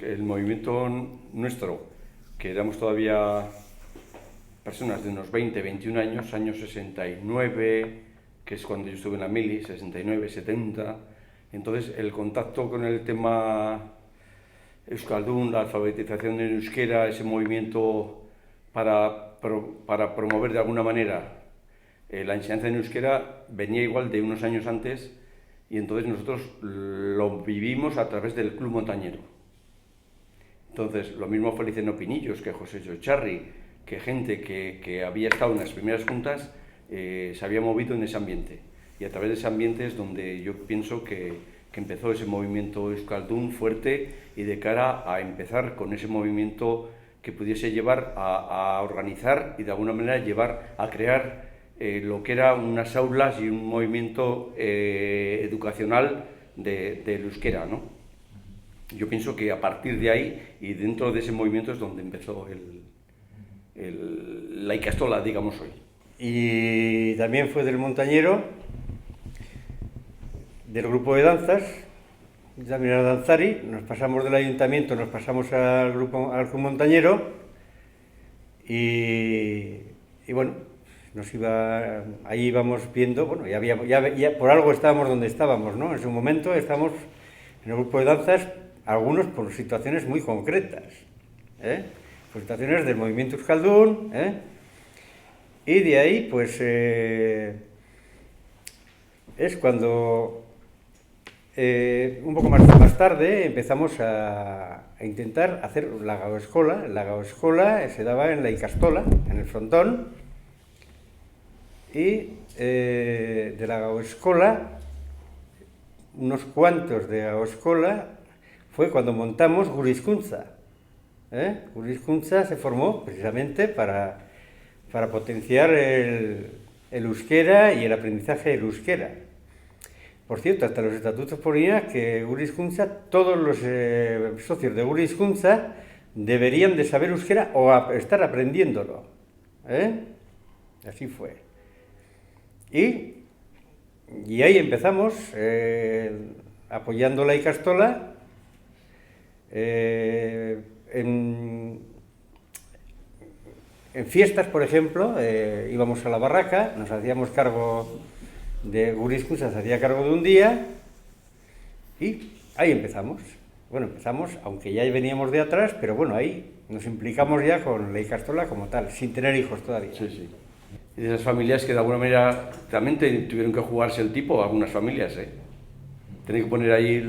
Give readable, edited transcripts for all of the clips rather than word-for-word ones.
El movimiento nuestro, que éramos todavía personas de unos 20, 21 años, años 69, que es cuando yo estuve en la mili, 69, 70, entonces el contacto con el tema Euskaldun, la alfabetización en euskera, ese movimiento para promover de alguna manera la enseñanza en euskera venía igual de unos años antes, y entonces nosotros lo vivimos a través del Club Montañero. Entonces, lo mismo Feliciano Pinillos, que José Chocharri, que gente que había estado en las primeras juntas, se había movido en ese ambiente. Y a través de ese ambiente es donde yo pienso que empezó ese movimiento Euskaldun fuerte, y de cara a empezar con ese movimiento que pudiese llevar a organizar y de alguna manera llevar a crear lo que era unas aulas y un movimiento educacional del euskera, ¿no? Yo pienso que a partir de ahí y dentro de ese movimiento es donde empezó la ikastola, digamos, hoy. Y también fue del Montañero, del grupo de danzas, también era danzari. Nos pasamos del ayuntamiento, nos pasamos al Club Montañero y bueno, ahí íbamos viendo, bueno, ya por algo estábamos donde estábamos, ¿no? En su momento estábamos en el grupo de danzas, algunos por situaciones muy concretas, por situaciones del movimiento Euskaldun, y de ahí pues es cuando un poco más tarde empezamos a intentar hacer la gaoescola. La gaoescola se daba en la ikastola, en el frontón, y de la gaoescola, unos cuantos de gaoescola, fue cuando montamos Gure Hizkuntza. Gure Hizkuntza se formó precisamente para potenciar el euskera y el aprendizaje del euskera. Por cierto, hasta los estatutos ponía que Gure Hizkuntza, todos los socios de Gure Hizkuntza deberían de saber euskera o estar aprendiéndolo. Así fue. Y ahí empezamos apoyando la ikastola. En fiestas, por ejemplo, íbamos a la barraca, nos hacíamos cargo de Gure Hizkuntza, se hacía cargo de un día, y ahí empezamos. Bueno, empezamos, aunque ya veníamos de atrás, pero bueno, ahí nos implicamos ya con la ikastola como tal, sin tener hijos todavía. Sí, sí. Y de esas familias que de alguna manera también tuvieron que jugarse el tipo, algunas familias, Tenían que poner ahí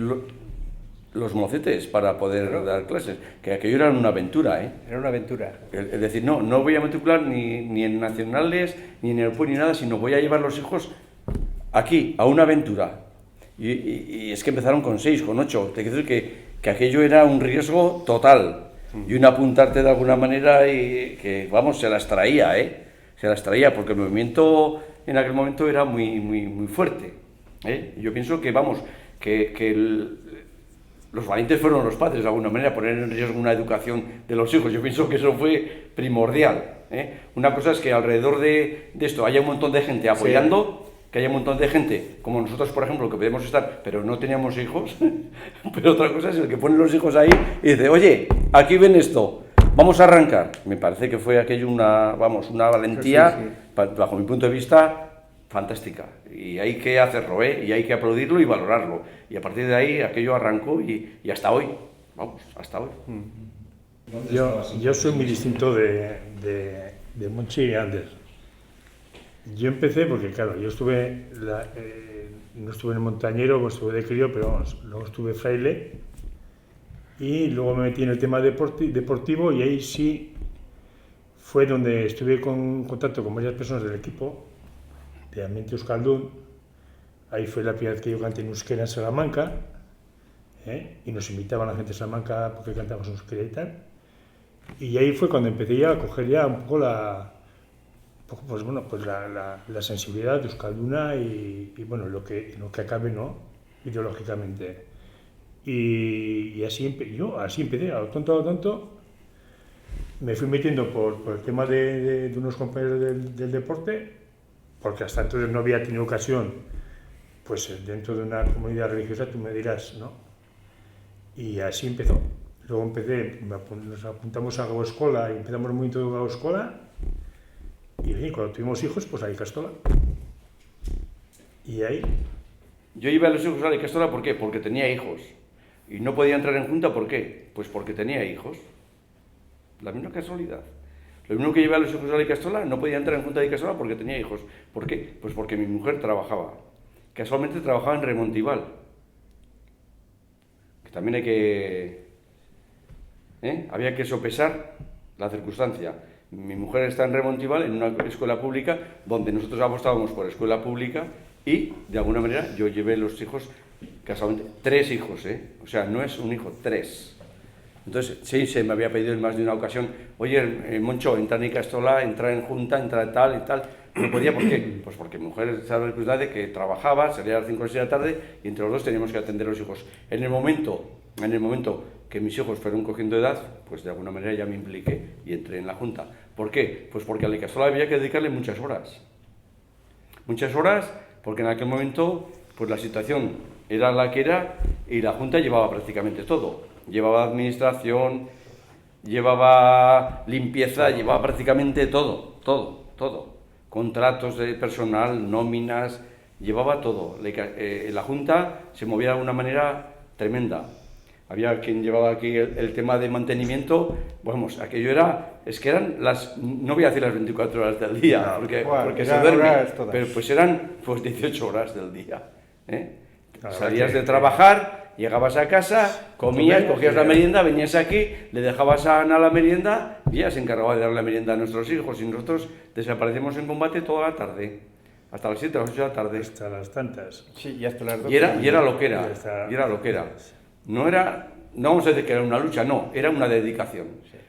los mocetes para poder dar clases, que aquello era una aventura, Era una aventura. Es decir, no voy a matricular ni en nacionales, ni en el PUI, ni nada, sino voy a llevar los hijos aquí, a una aventura. Y es que empezaron con 6, con 8, te quiero decir que aquello era un riesgo total, y un apuntarte de alguna manera y que, vamos, se las traía, se las traía, porque el movimiento en aquel momento era muy, muy, muy fuerte, Yo pienso que, vamos, los valientes fueron los padres, de alguna manera, poner en riesgo una educación de los hijos. Yo pienso que eso fue primordial. Una cosa es que alrededor de esto haya un montón de gente apoyando, sí, que haya un montón de gente, como nosotros, por ejemplo, que podemos estar, pero no teníamos hijos. Pero otra cosa es el que pone los hijos ahí y dice, oye, aquí ven esto, vamos a arrancar. Me parece que fue aquello una valentía, sí, sí, bajo mi punto de vista, fantástica, y hay que hacerlo, y hay que aplaudirlo y valorarlo, y a partir de ahí aquello arrancó y hasta hoy, vamos, hasta hoy. Yo soy muy distinto de Monchi y Ander. Yo empecé porque, claro, yo estuve, no estuve en el Montañero, pues estuve de crío, pero vamos, luego estuve fraile, y luego me metí en el tema deportivo, y ahí sí fue donde estuve en contacto con varias personas del equipo de ambiente Euskaldun. Ahí fue la primera vez que yo canté en euskera en Salamanca, y nos invitaban a la gente de Salamanca porque cantábamos en euskera y tal. Y ahí fue cuando empecé ya a coger ya un poco la sensibilidad de euskalduna y bueno, lo que acabe, ¿no?, ideológicamente. Y así empecé, a lo tonto, me fui metiendo por el tema de unos compañeros del deporte, porque hasta entonces no había tenido ocasión, pues dentro de una comunidad religiosa, tú me dirás, ¿no? Y así empezó. Luego nos apuntamos a Gaoescola y empezamos el movimiento de Gaoescola. Y oye, cuando tuvimos hijos, pues a Ikastola. Y ahí... Yo iba a los hijos a la Ikastola, ¿por qué? Porque tenía hijos. Y no podía entrar en junta, ¿por qué? Pues porque tenía hijos. La misma casualidad. Lo mismo que llevé a los hijos a la Ikastola, no podía entrar en junta de Ikastola porque tenía hijos. ¿Por qué? Pues porque mi mujer trabajaba. Casualmente trabajaba en Remontival. Que también hay que... Había que sopesar la circunstancia. Mi mujer está en Remontival, en una escuela pública, donde nosotros apostábamos por escuela pública y, de alguna manera, yo llevé los hijos, casualmente, 3 hijos, o sea, no es un hijo, 3. Entonces, sí, se me había pedido en más de una ocasión, oye, Moncho, entra en Ikastola, entra en junta, entra tal y tal. No podía, ¿por qué? Pues porque mi mujer estaba en la circunstancia de que trabajaba, salía a las 5 o 6 de la tarde y entre los dos teníamos que atender a los hijos. En el momento que mis hijos fueron cogiendo edad, pues de alguna manera ya me impliqué y entré en la junta. ¿Por qué? Pues porque a la Ikastola había que dedicarle muchas horas. Muchas horas, porque en aquel momento pues la situación era la que era y la junta llevaba prácticamente todo. Llevaba administración, llevaba limpieza, llevaba prácticamente todo. Contratos de personal, nóminas, llevaba todo. La junta se movía de una manera tremenda. Había quien llevaba aquí el tema de mantenimiento, vamos, aquello es que eran no voy a decir las 24 horas del día, porque se duerme, pero pues eran 18 horas del día. Salías de trabajar, llegabas a casa, comías, cogías la merienda, venías aquí, le dejabas a Ana la merienda y ella se encargaba de dar la merienda a nuestros hijos y nosotros desaparecemos en combate toda la tarde, hasta las 7 o las 8 de la tarde. Hasta las tantas. Sí, y hasta las 2. Y era lo que era. No vamos a decir que era una lucha, no, era una dedicación.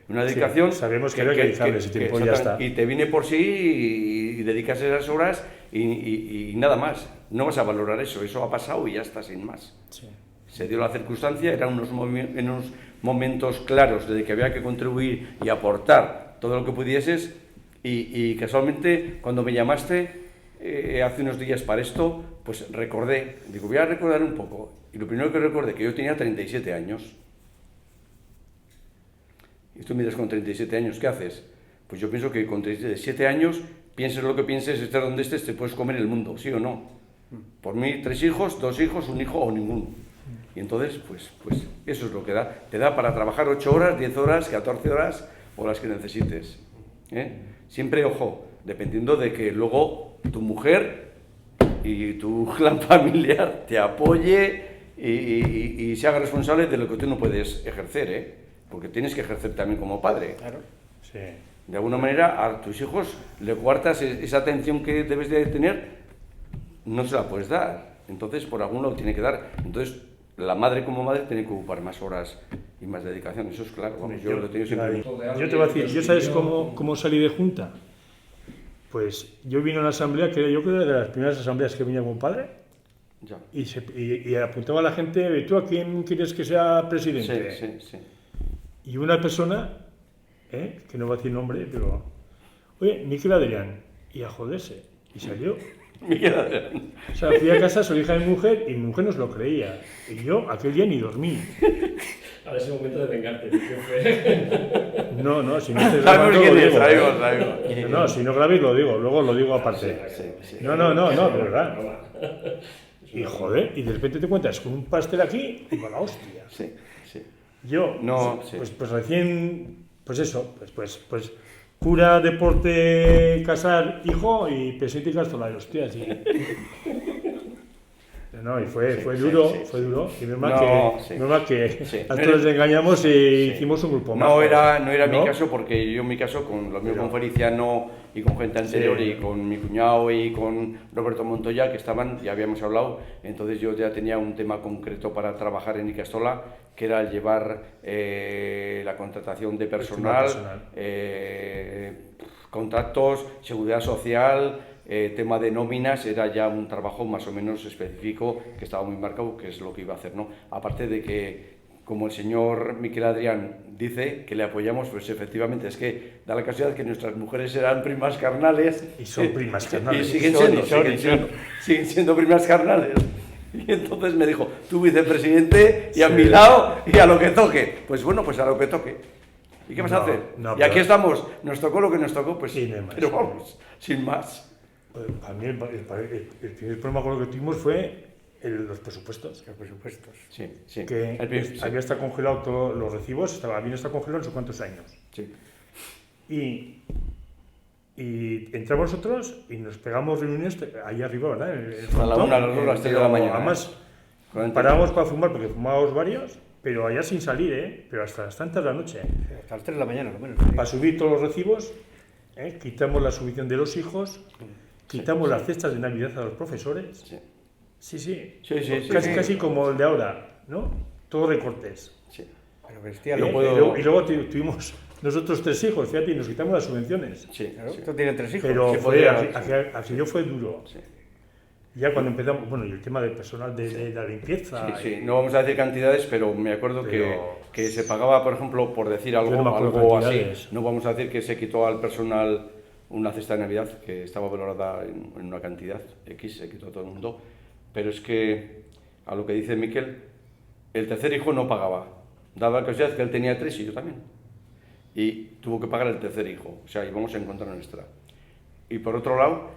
Una dedicación. Sí, sabemos que era dedicarle ese tiempo y ya está. Y te viene por sí y dedicas esas horas y nada más. No vas a valorar eso ha pasado y ya está, sin más. Sí. Se dio la circunstancia, eran unos momentos claros de que había que contribuir y aportar todo lo que pudieses y casualmente cuando me llamaste hace unos días para esto, pues recordé, digo, voy a recordar un poco. Y lo primero que recordé, que yo tenía 37 años. Y tú me dices, con 37 años, ¿qué haces? Pues yo pienso que con 37 años, pienses lo que pienses, estés donde estés, te puedes comer el mundo, ¿sí o no? Por mí, 3 hijos, 2 hijos, 1 hijo o ninguno. Y entonces, pues eso es lo que da. Te da para trabajar 8 horas, 10 horas, 14 horas o las que necesites. Siempre, ojo, dependiendo de que luego tu mujer y tu clan familiar te apoye y se haga responsable de lo que tú no puedes ejercer, porque tienes que ejercer también como padre. Claro. Sí. De alguna manera a tus hijos le cuartas esa atención que debes de tener, no se la puedes dar. Entonces, por algún lado tiene que dar. Entonces, la madre como madre tiene que ocupar más horas y más dedicación. Eso es claro. Vamos, yo lo tengo siempre. Yo te voy a decir, ¿yo sabes cómo salí de junta? Pues yo vine a una asamblea que yo creo que era de las primeras asambleas que venía como padre. Ya. Y apuntaba a la gente, ¿tú a quién quieres que sea presidente? Sí. Y una persona, que no va a decir nombre, pero, oye, Miquel Adrián, y a joderse, y salió. Miquel Adrián. O sea, fui a casa, su hija de mi mujer, y mi mujer nos lo creía. Y yo aquel día ni dormí. Ahora es el momento de vengarte, ¿qué fue? No, si no te grabando lo digo. No, si no grabéis lo digo, luego lo digo aparte. Sí. No, de verdad. Y joder, y de repente te encuentras con un pastel aquí y con la hostia. Sí. Yo, No, pues recién, pues eso, pues cura, deporte, casar, hijo y presidente y Ikastola, hostia, sí. No, y fue duro. Y normal que a todos les engañamos y hicimos un grupo más. No era mi caso, porque yo en mi caso, con lo mío con Feliciano y con gente anterior y con mi cuñado y con Roberto Montoya, que estaban, ya habíamos hablado, entonces yo ya tenía un tema concreto para trabajar en Ikastola, que era el llevar la contratación de personal. Contratos, seguridad social, tema de nóminas, era ya un trabajo más o menos específico que estaba muy marcado, que es lo que iba a hacer, ¿no? Aparte de que, como el señor Miquel Adrián dice, que le apoyamos, pues efectivamente es que da la casualidad que nuestras mujeres eran primas carnales. Y son primas carnales. Y siguen siendo primas carnales. Y entonces me dijo, tú vicepresidente y a Sí. mi lado y a lo que toque. Pues bueno, pues a lo que toque. ¿Y qué vas a No, hacer? no, y aquí pero- estamos, nos tocó lo que nos tocó, pues Sí, no hay más. pero vamos, sin más. A mí el primer problema con lo que tuvimos fue los presupuestos. Los presupuestos. Sí, sí. Que Sí. había estado congelado todos los recibos, habían estado congelados no sé cuántos años. Sí. Y entramos nosotros y nos pegamos reuniones ahí arriba, ¿verdad? En el A la frontón. 1, a las 2, a las 3 de la mañana. Además, Cuarenta. parábamos para fumar porque fumábamos varios, pero allá sin salir, ¿eh? Pero hasta las tantas de la noche. Hasta las 3 de la mañana, lo menos. Para subir todos los recibos, quitamos la subvención de los hijos, quitamos las cestas de Navidad a los profesores. Sí. Sí, sí. Sí, Casi como el de ahora, ¿no? Todos recortes. Sí. Pero bestial. Yo ¿eh? puedo- Y luego tuvimos nosotros 3 hijos, fíjate, y nos quitamos las subvenciones. Sí, Claro, sí. esto tiene 3 hijos. Pero Sí, fue, podría- aquello fue duro. Sí. Ya cuando empezamos, bueno, y el tema del personal de la limpieza. Sí, sí. No vamos a decir cantidades, pero me acuerdo Pero- que se pagaba, por ejemplo, por decir algo, Yo no me acuerdo algo así. cantidades. No vamos a decir que se quitó al personal una cesta de Navidad que estaba valorada en una cantidad X, se quitó a todo el mundo. Pero es que, a lo que dice Miquel, el tercer hijo no pagaba, dada la casualidad que él tenía 3 y yo también. Y tuvo que pagar el tercer hijo, o sea, íbamos en contra nuestra. Y por otro lado,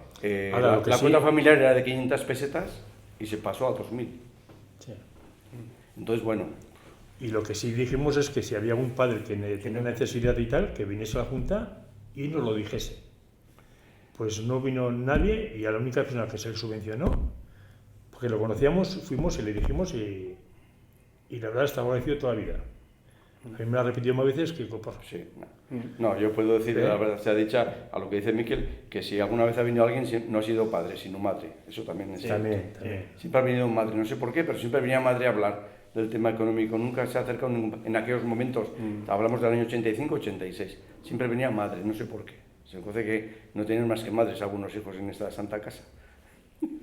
Ahora, lo que la sí- cuota familiar era de 500 pesetas y se pasó a 2.000. Sí. Entonces, bueno, Y lo que sí dijimos es que si había algún padre que tenía necesidad y tal, que viniese a la Junta y nos lo dijese. Pues no vino nadie y a la única persona que se le subvencionó, porque lo conocíamos, fuimos y le dijimos y la verdad estaba agradecido toda la vida. A mí me lo ha repetido más veces que por sí. No, yo puedo decir, Sí. la verdad sea dicha, a lo que dice Miquel, que si alguna vez ha venido alguien, no ha sido padre, sino madre. Eso también es cierto. también. Siempre ha venido madre, no sé por qué, pero siempre venía madre a hablar del tema económico. Nunca se ha acercado en aquellos momentos, hablamos del año 85-86, siempre venía madre, no sé por qué. Se conoce que no tienen más que madres algunos hijos en esta santa casa.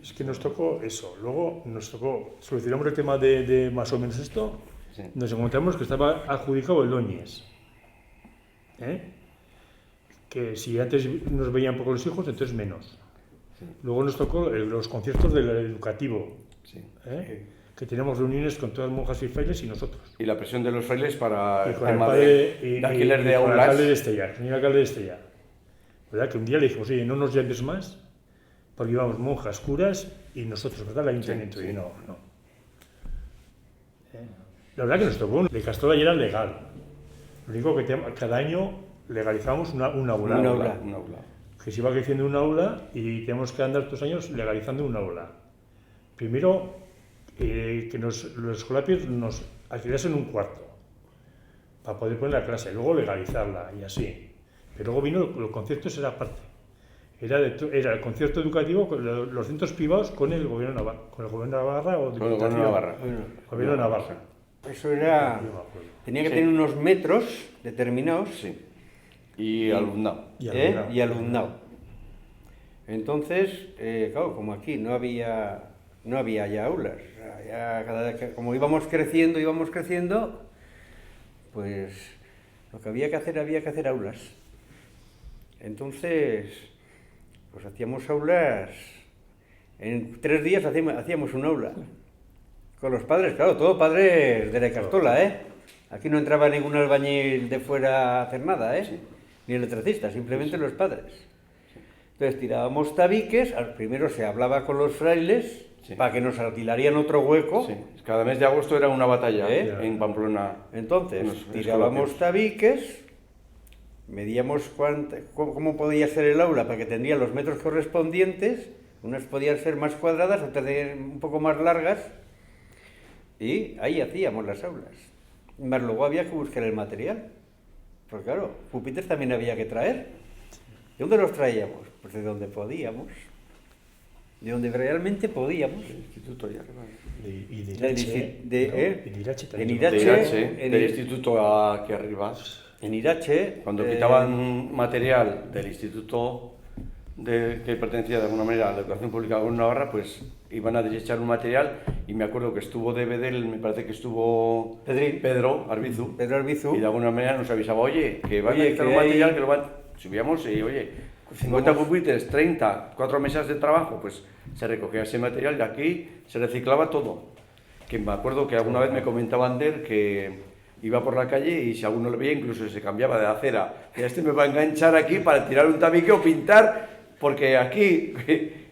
Es que nos tocó eso. Luego nos tocó, solucionamos el tema de más o menos esto, Sí. nos encontramos que estaba adjudicado el Oñes. Que si antes nos veían poco los hijos, entonces menos. Sí. Luego nos tocó los conciertos del educativo, Sí. que teníamos reuniones con todas las monjas y frailes y nosotros. Y la presión de los frailes para Y con el tema padre de alquiler de con el aulas. alcalde de Estella, el señor alcalde de Estella. ¿Verdad? Que un día le dijimos, oye, no nos llames más, porque íbamos monjas, curas y nosotros, ¿verdad? El ayuntamiento. Sí, sí. Y no. La verdad que nos tocó, de Castola ya era legal. Lo único que cada año legalizábamos un aula. Un aula. Un aula. Que se iba creciendo un aula y tenemos que andar 2 años legalizando un aula. Primero, que los escolapios nos alquilasen un cuarto para poder poner la clase, luego legalizarla y así. Pero luego vino los conciertos, era aparte. Era el concierto educativo con los centros privados con el gobierno Navarra, con el gobierno de Navarra o Con el gobierno de Diputación. Navarra. Gobierno de Navarra. Eso era... Yo me acuerdo. Tenía que Sí. tener unos metros determinados Sí. Y alumnado. y alumnado. Entonces, claro, como aquí no había ya aulas, o sea, ya como íbamos creciendo, pues lo que había que hacer aulas. Entonces, pues hacíamos aulas, en 3 días hacíamos un aula. Con los padres, claro, todo padres de la Castola, ¿eh? Aquí no entraba ningún albañil de fuera a hacer nada, ¿eh? Ni electricista, simplemente los padres. Entonces tirábamos tabiques, primero se hablaba con los frailes Sí. para que nos alquilarían otro hueco. Sí. Cada mes de agosto era una batalla ¿Eh? en Pamplona. Entonces Unos tirábamos escolapios. tabiques, medíamos cómo podía ser el aula para que tendría los metros correspondientes, unas podían ser más cuadradas, otras un poco más largas, y ahí hacíamos las aulas. Más luego había que buscar el material, porque claro, pupitres también había que traer. ¿De dónde los traíamos? Pues de donde podíamos, de donde realmente podíamos. El instituto ya arriba. Y de De- Irache, de- ¿no? ¿eh? Y de Irache En también. Irache. De Irache, en del el- instituto aquí arriba. En Irache... Cuando quitaban material del instituto que pertenecía de alguna manera a la educación pública de Navarra, pues iban a desechar un material y me acuerdo que estuvo de Bedel, me parece que estuvo Pedrín. Pedro Arbizu, Pedro Albizu. y de alguna manera nos avisaba, oye, que van a Oye, quitar que un hay- material, que lo van... Subíamos y, oye, 50 pupitres, 30, 4 mesas de trabajo, pues se recogía ese material y aquí se reciclaba todo. Que me acuerdo que alguna vez me comentaba Ander que iba por la calle y si alguno lo veía incluso se cambiaba de acera. Y este me va a enganchar aquí para tirar un tabique o pintar, porque aquí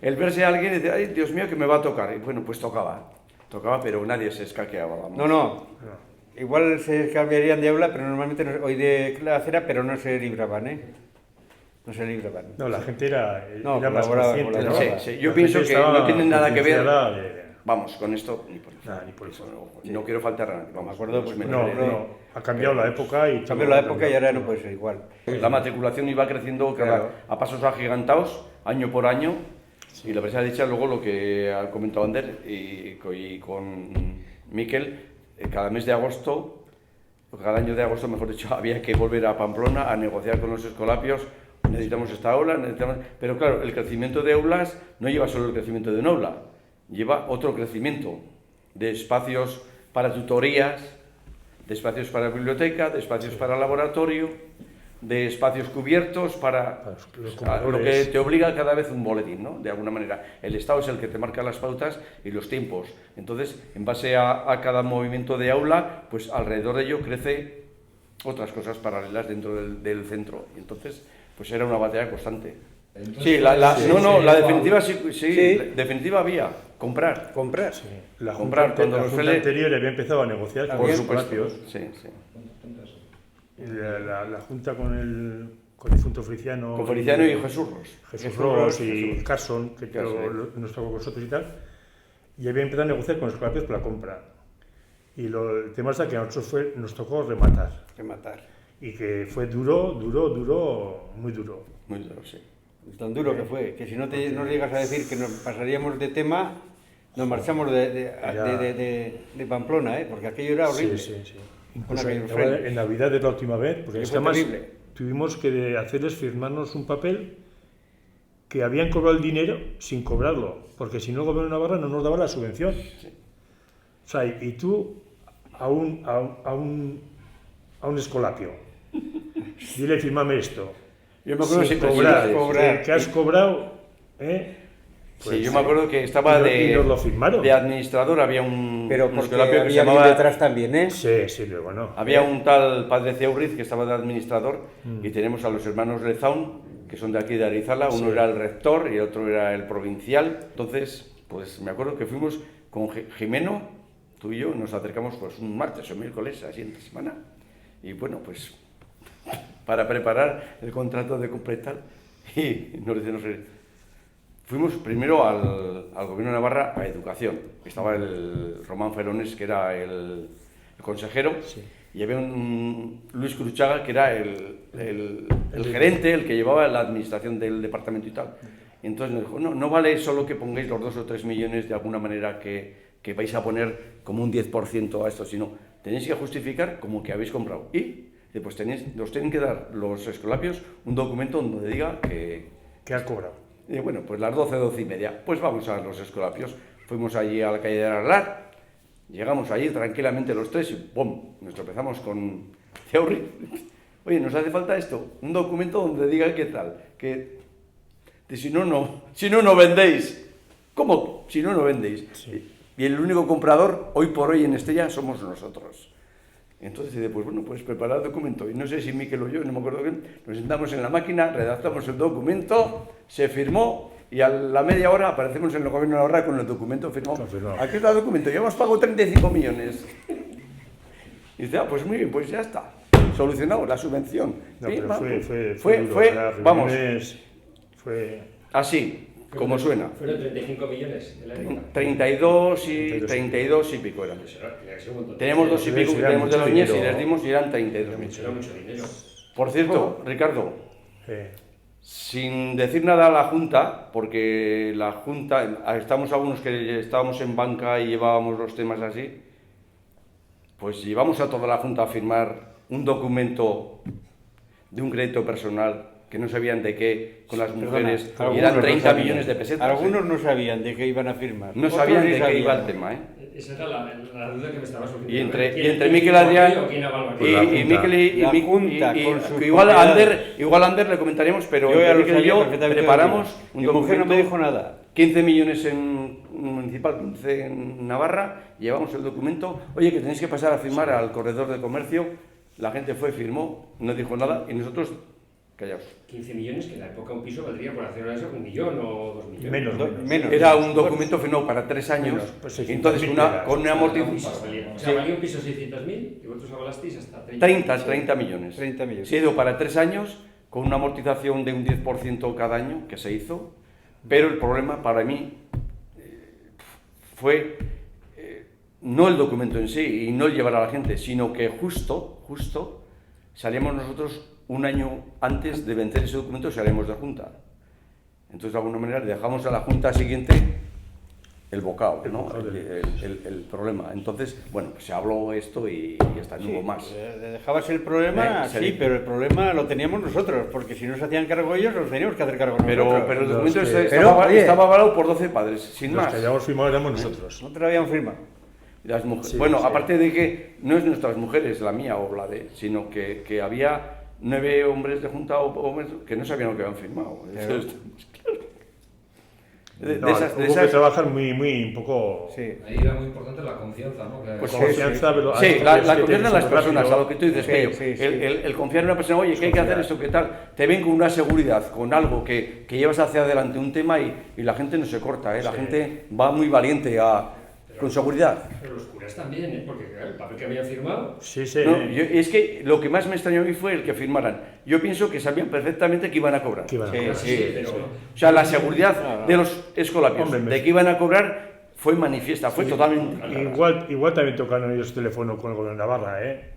el verse a alguien y dice, ay, Dios mío, que me va a tocar. Y bueno, pues tocaba, pero nadie se escaqueaba. Vamos. No. Igual se cambiarían de aula, pero normalmente hoy de acera, pero no se libraban, ¿eh? No se libraban. No, la gente era más colaboraba, consciente, ¿no? Sí, yo pienso que no tiene nada que ver. De... Vamos, con esto ni por eso. Nada, ni por eso. No quiero faltar a nadie. Vamos, Me acuerdo, pues, No, ha cambiado la época y... Cambió la época y ahora no puede ser igual. La matriculación iba creciendo Claro. a pasos agigantados, año por año, y la verdad dicha luego lo que ha comentado Ander y con Miquel, cada mes de agosto, cada año de agosto, mejor dicho, había que volver a Pamplona a negociar con los escolapios, necesitamos esta aula, pero claro, el crecimiento de aulas no lleva solo el crecimiento de un aula, lleva otro crecimiento de espacios para tutorías, de espacios para biblioteca, de espacios para laboratorio, de espacios cubiertos para lo que te obliga cada vez un boletín, ¿no? De alguna manera. El Estado es el que te marca las pautas y los tiempos. Entonces, en base a cada movimiento de aula, pues alrededor de ello crece otras cosas paralelas dentro del centro. Y entonces, pues era una batalla constante. Entonces, Sí, la definitiva sí, definitiva había, comprar. Sí. La Comprar, Junta, cuando la los Junta anterior había empezado a negociar con Por los supuesto. escolapios. Sí. Y la Junta con el difunto Feliciano. Con Feliciano y Jesús Ros. Jesús Ros y Jesús. Carson, que nos tocó con nosotros y tal. Y había empezado a negociar con los escolapios por la compra. Y el tema es que a nosotros nos tocó rematar. Y que fue duro, muy duro. Muy duro, sí. Tan duro que fue, que si no nos llegas a decir que nos pasaríamos de tema, nos marchamos de Pamplona, ¿eh? Porque aquello era horrible. Sí. Con Incluso aquellos frenos. en Navidad es la última vez, porque Que es fue que además terrible. tuvimos que hacerles firmarnos un papel que habían cobrado el dinero sin cobrarlo, porque si no el gobierno de Navarra no nos daba la subvención. O sea, y tú a un escolapio, dile, fírmame esto. Yo me acuerdo Sin siempre cobrar, que has cobrado, ¿eh? Sí, yo me acuerdo que estaba y nos lo firmaron. de administrador, había un Pero un porque escolapio que se había alguien llamaba, detrás también, ¿eh? Sí, pero bueno. había un tal padre Ceurriz que estaba de administrador y tenemos a los hermanos Lezaun, que son de aquí de Arizala, uno era el rector y otro era el provincial. Entonces, pues me acuerdo que fuimos con Jimeno, tú y yo, nos acercamos pues un martes o miércoles, así entre semana, y bueno, pues para preparar el contrato de completar y nos fuimos primero al gobierno de Navarra a educación. Estaba el Román Ferones, que era el consejero, y había un Luis Cruchaga, que era el gerente, el que llevaba la administración del departamento y tal. Y entonces nos dijo, no vale solo que pongáis los 2 o 3 millones de alguna manera que vais a poner como un 10% a esto, sino tenéis que justificar como que habéis comprado. Y pues nos tienen que dar los escolapios un documento donde diga que ha cobrado. Y bueno, pues las 12 y media, pues vamos a los escolapios. Fuimos allí a la calle de Arlar, llegamos allí tranquilamente los tres y ¡pum! Nos tropezamos con Theory. Oye, nos hace falta esto, un documento donde diga qué tal, que si no vendéis. ¿Cómo? Si no vendéis. Sí. Y el único comprador, hoy por hoy en Estella, somos nosotros. Entonces dice, pues bueno, pues preparar el documento. Y no sé si Miquel o yo, no me acuerdo bien, nos sentamos en la máquina, redactamos el documento, se firmó y a la media hora aparecemos en el gobierno de Navarra con el documento firmado. Confirmado. Aquí está el documento, ya hemos pagado 35 millones. Y dice, pues muy bien, pues ya está, solucionado la subvención. No, Sí, pero vamos. fue duro, las vamos, reuniones, fue... así, como suena. Fueron 35 millones en la época. 32 y pico eran. Eso era, tenía que ser un montón. Tenemos 2 y pico que Era tenemos de mucho Loñés y dinero. les dimos y eran 32 mil. Era mucho dinero. Por cierto, Ricardo, eh, sin decir nada a la Junta, porque la Junta, estamos algunos que estábamos en banca y llevábamos los temas así, pues llevamos a toda la Junta a firmar un documento de un crédito personal que no sabían de qué con las Perdona, mujeres, y algunos eran no 30 sabían. millones de pesetas. Algunos no sabían de qué iban a firmar. No Otros sabían sí de qué sabían. iba el tema, ¿eh? Esa era la duda que me estaba surgiendo. Y entre ¿Quién Miquel firmó Adrián aquí o quién avaló aquí? Pues la y Junta. Miquel La y Junta con sus que igual propiedades. Ander, Ander le comentaremos, pero Yo ya lo Miquel y sabía yo perfectamente. preparamos un Mi mujer no me documento, dijo nada. 15 millones en municipal, 15 en Navarra, llevamos el documento, oye, que tenéis que pasar a firmar al corredor de comercio, la gente fue, firmó, no dijo nada, y nosotros callados. 15 millones, que en la época un piso valdría por hacer eso 1 millón o 2 millones. Menos. Era un documento firmado para 3 años, Menos, pues 600.000 entonces con una amortización... O sea, valía un piso 600.000 y vosotros avalasteis hasta 30 millones. 30 millones. Se ha ido para 3 años con una amortización de un 10% cada año que se hizo, pero el problema para mí fue no el documento en sí y no el llevar a la gente, sino que justo salíamos nosotros un año antes de vencer ese documento, salíamos de Junta. Entonces, de alguna manera, le dejamos a la Junta siguiente el bocado, ¿no? El problema. Entonces, bueno, pues se habló esto y ya está, no hubo más. Le dejabas el problema, sí, pero el problema lo teníamos nosotros, porque si no se hacían cargo ellos, nos teníamos que hacer cargo nosotros. Pero el documento Los que- estaba avalado por 12 padres, sin Los más. que hayamos firmado éramos nosotros. No te lo habían firmado. Las mujeres. Sí, bueno, sí. aparte de que no es nuestras mujeres, la mía o la de, sino que había 9 hombres de Junta o hombres que no sabían lo que habían firmado. Claro. Eso No, hubo que trabajar muy un poco... Sí. Ahí era muy importante la confianza, ¿no? Que- Pues confianza, pero sí, hay la que confianza en las rápido. personas, a lo que tú dices, Sí, Pello. sí, sí. El confiar en una persona, oye, que hay que hacer esto, ¿qué tal? Te ven con una seguridad, con algo que llevas hacia adelante un tema y la gente no se corta, ¿eh? La Sí. gente va muy valiente con seguridad. Pero los curas también, ¿eh? Porque claro, el papel que habían firmado... Sí, sí. No, es que lo que más me extrañó a mí fue el que firmaran. Yo pienso que sabían perfectamente que iban a cobrar. Que iban a Sí, cobrar. sí, pero... O sea, la seguridad de los escolapios Hombre, de que iban a cobrar fue manifiesta, fue totalmente clara. Igual también tocaron ellos teléfono con el gobierno de Navarra, ¿eh?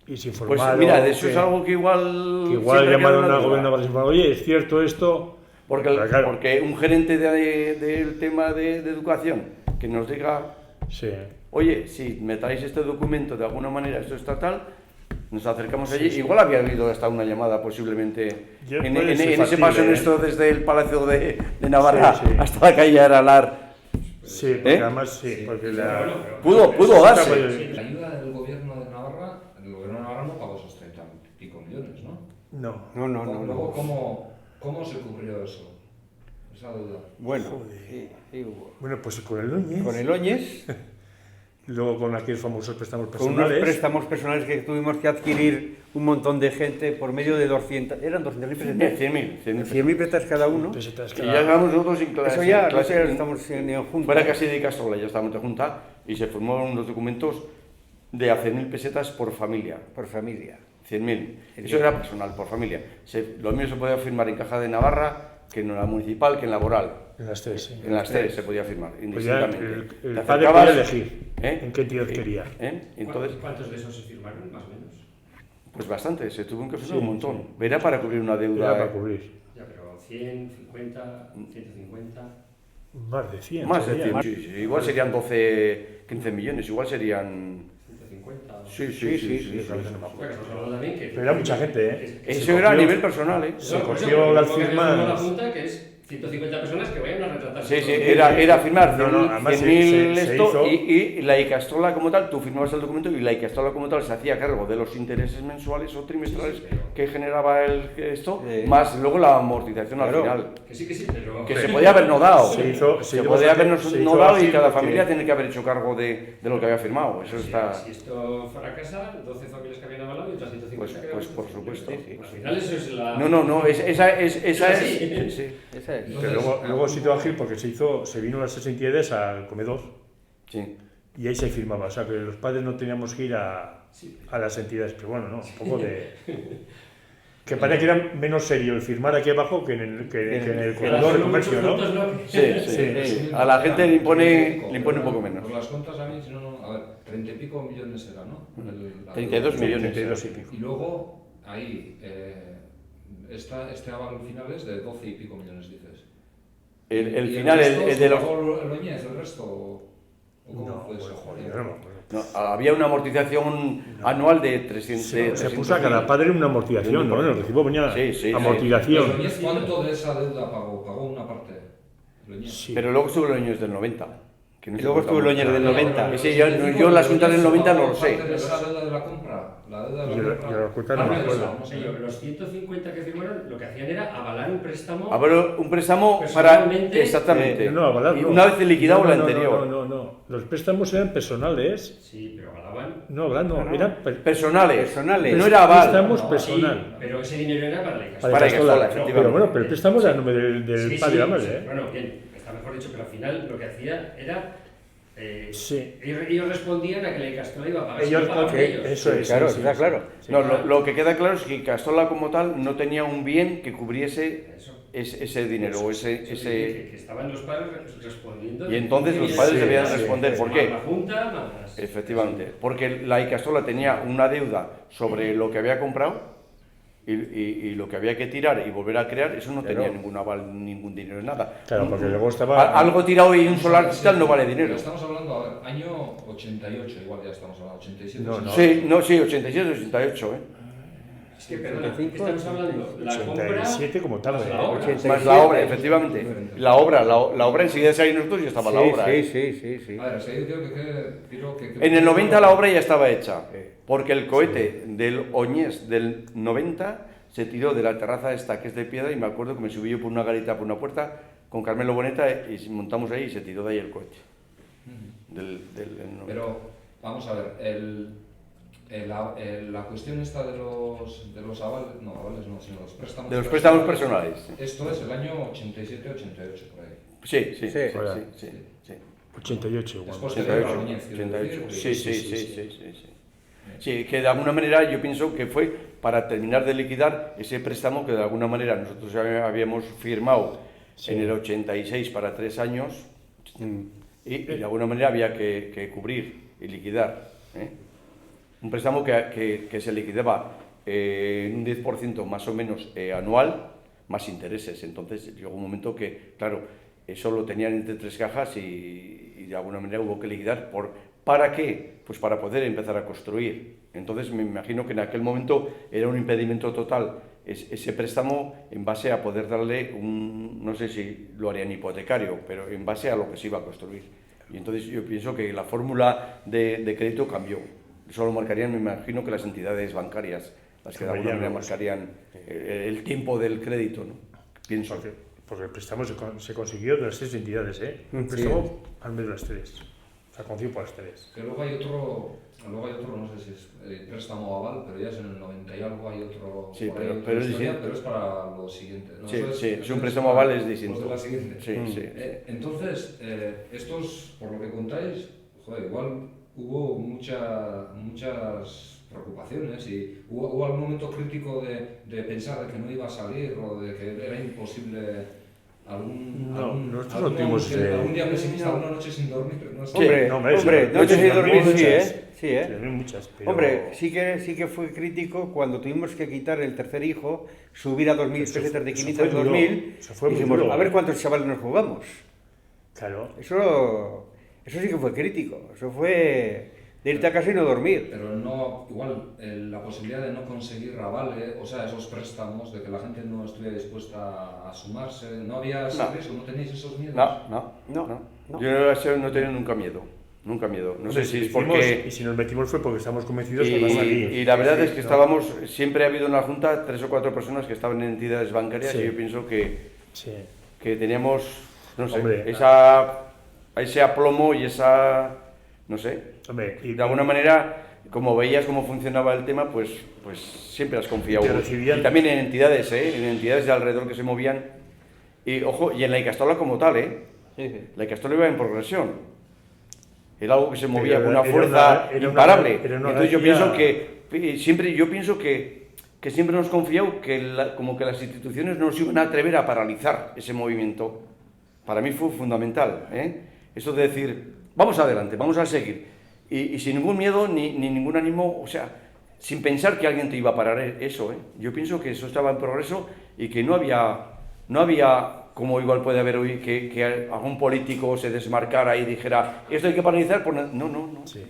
Y se Pues informaron. mira, de eso que- es algo que igual... que igual siempre llamaron queda una al duda. gobierno de Navarra y dijeron, oye, ¿es cierto esto? Porque, Pero claro, porque un gerente del tema de educación que nos diga, sí. oye, si me traéis este documento de alguna manera, esto está tal, nos acercamos allí. Igual había habido hasta una llamada posiblemente Yo en puede ser ese factible, paso ¿eh? nuestro desde el Palacio de Navarra Sí, sí. hasta la calle Aralar. Sí, porque ¿Eh? además sí, porque la... Pudo darse. pues, La ayuda del gobierno de Navarra, el gobierno de Navarra no pagó esos 30 y pico millones, ¿no? No. Luego, ¿cómo se cubrió eso? Esa deuda. Bueno, sí hubo. Bueno, pues con el Núñez, Con el Oñez, luego con aquellos famosos préstamos con unos personales. préstamos personales que tuvimos que adquirir un montón de gente por medio de 200, eran 200.000 pesetas. 100.000. 100.000 pesetas cada uno. Pesetas Y cada- ya estábamos nosotros en clase. Eso ya, clase- no sé, estamos en junta. Fuera casi de Castrola, ya estábamos de junta y se formaron unos documentos de a 100.000 pesetas por familia. Por familia. 100.000. Eso era personal, por familia. Lo mismo se podía firmar en Caja de Navarra que en la municipal, que en laboral. En las tres, sí. En las tres se podía firmar, Pues ya indistintamente. el Te padre acercabas, podía elegir en qué entidad quería. Entonces, ¿Cuántos de esos se firmaron, más o menos? pues bastante, se tuvo que firmar Sí, un montón. Era para cubrir una deuda. Era para cubrir. Ya, pero 100, 50, 150... Más de 100. Más de sería. 100, sí. Igual serían 12, 15 millones, igual serían... 150... Sí. Realmente no me acuerdo. Porque estamos hablando también que... Pero era mucha gente, ¿eh? que Eso era a nivel personal, ¿eh? Se Por eso, cogió las lo que firmas. firmó la Junta, que es 150 personas que vayan a retratarse. Sí, era firmar No, 100.000 además 100.000 se esto hizo- y la Icastola como tal, tú firmabas el documento y la Icastola como tal se hacía cargo de los intereses mensuales o trimestrales que generaba esto, Sí. más luego la amortización al Claro. final. Que sí, pero... Que se podía haber no dado. Se hizo podía habernos se no hizo dado así y cada porque- familia tiene que haber hecho cargo de lo que había firmado. Eso está... Si esto fracasa, 12 familias que habían avalado y otras 150 que Pues habían- por supuesto. Al final eso es la... No, esa es... así. sí. Esa es. Pero luego sitio ágil porque se vino las 6 entidades al comedor Sí. y ahí se firmaba. O sea que los padres no teníamos que ir a las entidades. Pero bueno, no, un poco de... Que parecía que era menos serio el firmar aquí abajo que en el comedor de comercio, ¿no? Sí. A la gente le impone un poco menos. Pues las cuentas a mí, si no, a ver, 30 y pico millones era, ¿no? 32 millones. 32 y pico. Y luego, ahí, este aval final es de 12 y pico millones, dices. El ¿Y final, resto el se de los... pagó el Oñez, el resto? ¿O cómo No, fue eso? bueno, Joder. yo no me acuerdo. No, había una amortización anual de 300. Se 300.000. puso a cada padre una amortización, ¿no? En el recibo venía Sí, sí, sí. amortización. Pero Loñez, ¿cuánto de esa deuda pagó? ¿Pagó una parte? Loñez. Sí. Pero luego estuvo los años del 90. Que no Y se luego cortaba estuvo el mucho. año del 90. Sí, yo las cuentas del 90 no lo sé. ¿Parte de esa deuda de la compra? La deuda de Yo- la compra. yo las cuentas no me acuerdo. No sé yo, los 150 que firmaron lo que hacían era avalar un préstamo. A ver, un préstamo para. Personalmente, Exactamente. No, avalar Y no. una vez liquidado No, la no, anterior. No. Los préstamos eran personales. Sí, pero avalaban. No, avalar no, eran Personales. Personales. No era aval. préstamos No, personal. Sí, pero ese dinero era para la Para Para Icastola. Icastola, No, efectivamente. pero bueno, pero el préstamo era a nombre del Sí, padre y la madre, sí, ¿eh? Bueno, bien, está mejor dicho, pero al final lo que hacía era. Sí. Ellos respondían a que la Icastola iba a pagar. Ellos, si no pagaban ellos. eso es. Claro, sí, está sí. claro. Sí. No, lo que queda claro es que Castola como tal no tenía un bien que cubriese Eso. ese dinero o ese. Que estaban los padres respondiendo. Y entonces los padres Sí, debían sí, responder. sí. ¿Por Más la qué? Junta, más. Efectivamente. Porque la Icastola tenía una deuda sobre lo que había comprado y lo que había que tirar y volver a crear, eso no tenía ningún aval, ningún dinero, nada. Claro, porque luego estaba. Algo tirado y un solar cristal no vale dinero. Estamos hablando, a ver, año 88, igual ya estamos hablando, 87. No, no. Sí, no, sí, 87, 88, ¿eh? Es que, perdona, ¿qué estamos hablando? La compra. 87 como tarde. más la obra. 87. Más la obra, efectivamente. La obra enseguida de salir nosotros ya estaba la obra. ¿eh? Sí. A ver, si yo quiero que... En el 90 la obra ya estaba hecha, porque el cohete del Oñés del 90 se tiró de la terraza esta que es de piedra y me acuerdo que me subí yo por una garita, por una puerta, con Carmelo Boneta y montamos ahí y se tiró de ahí el cohete. Del 90. Pero, vamos a ver, la cuestión esta de los avales, no, avales no, sino los préstamos... De los préstamos personales. Esto es el año 87-88, por ahí. Sí. 88 igual. Después de 88, la Loñez, quiero 88. decir, Sí. Sí, que de alguna manera yo pienso que fue para terminar de liquidar ese préstamo que de alguna manera nosotros habíamos firmado en el 86 para 3 años y de alguna manera había que cubrir y liquidar. Un préstamo que se liquidaba en un 10% más o menos anual, más intereses. Entonces llegó un momento que, claro, eso lo tenían entre 3 cajas y de alguna manera hubo que liquidar. ¿Para qué? Pues para poder empezar a construir. Entonces me imagino que en aquel momento era un impedimento total ese préstamo en base a poder darle no sé si lo harían hipotecario, pero en base a lo que se iba a construir. Y entonces yo pienso que la fórmula de crédito cambió. Solo marcarían, me imagino, que las entidades bancarias, las que de alguna manera marcarían el tiempo del crédito, ¿no? Pienso. Porque el préstamo se consiguió de las 3 entidades, ¿eh? Un préstamo al menos de las 3. O sea, concedido por las 3. Que luego hay otro, no sé si es préstamo o aval, pero ya es en el 90 y algo, hay otro... Sí, por ahí otra pero es historia, distinto. pero es para lo siguiente. ¿No? Sí, Eso sí, eso es un préstamo aval es distinto. Los de la siguiente. Sí. Entonces, estos, por lo que contáis, joder, igual hubo muchas preocupaciones y hubo algún momento crítico de pensar de que no iba a salir o de que era imposible nosotros no tuvimos algún día pesimista, alguna noche sin dormir. No sé. Hombre, no sé si dormir, sí, Muchas, pero... Hombre, sí que fue crítico cuando tuvimos que quitar el tercer hijo, subir a 2.000 pesetas de 500 a 2.000, Eso fue muy dijimos, duro, a ver cuántos chavales nos jugamos. Claro. Eso sí que fue crítico, eso fue de irte a casa y no dormir. Pero no, igual, la posibilidad de no conseguir avales, o sea, esos préstamos, de que la gente no estuviera dispuesta a sumarse, ¿no había ese riesgo? ¿No tenéis esos miedos? No. Yo no he tenido nunca miedo. No sé si es porque... Y si nos metimos fue porque estamos convencidos que Y, va a salir. y la verdad es que siempre ha habido en la Junta 3 o 4 personas que estaban en entidades bancarias Sí. y yo pienso que teníamos, no sé, Hombre, ese aplomo y esa, no sé, Hombre, de alguna manera, como veías cómo funcionaba el tema, pues siempre has confiado. Y te recibían- Y también en entidades de alrededor que se movían. Y ojo, y en la Icastola como tal, la Icastola iba en progresión. Era algo que se movía con una fuerza imparable. Entonces yo pienso que siempre hemos confiado como que las instituciones no se iban a atrever a paralizar ese movimiento. Para mí fue fundamental, eso de decir, vamos adelante, vamos a seguir. Y sin ningún miedo ni ningún ánimo, o sea, sin pensar que alguien te iba a parar eso. Yo pienso que eso estaba en progreso y que no había como igual puede haber hoy que algún político se desmarcara y dijera, esto hay que paralizar, no. Sí.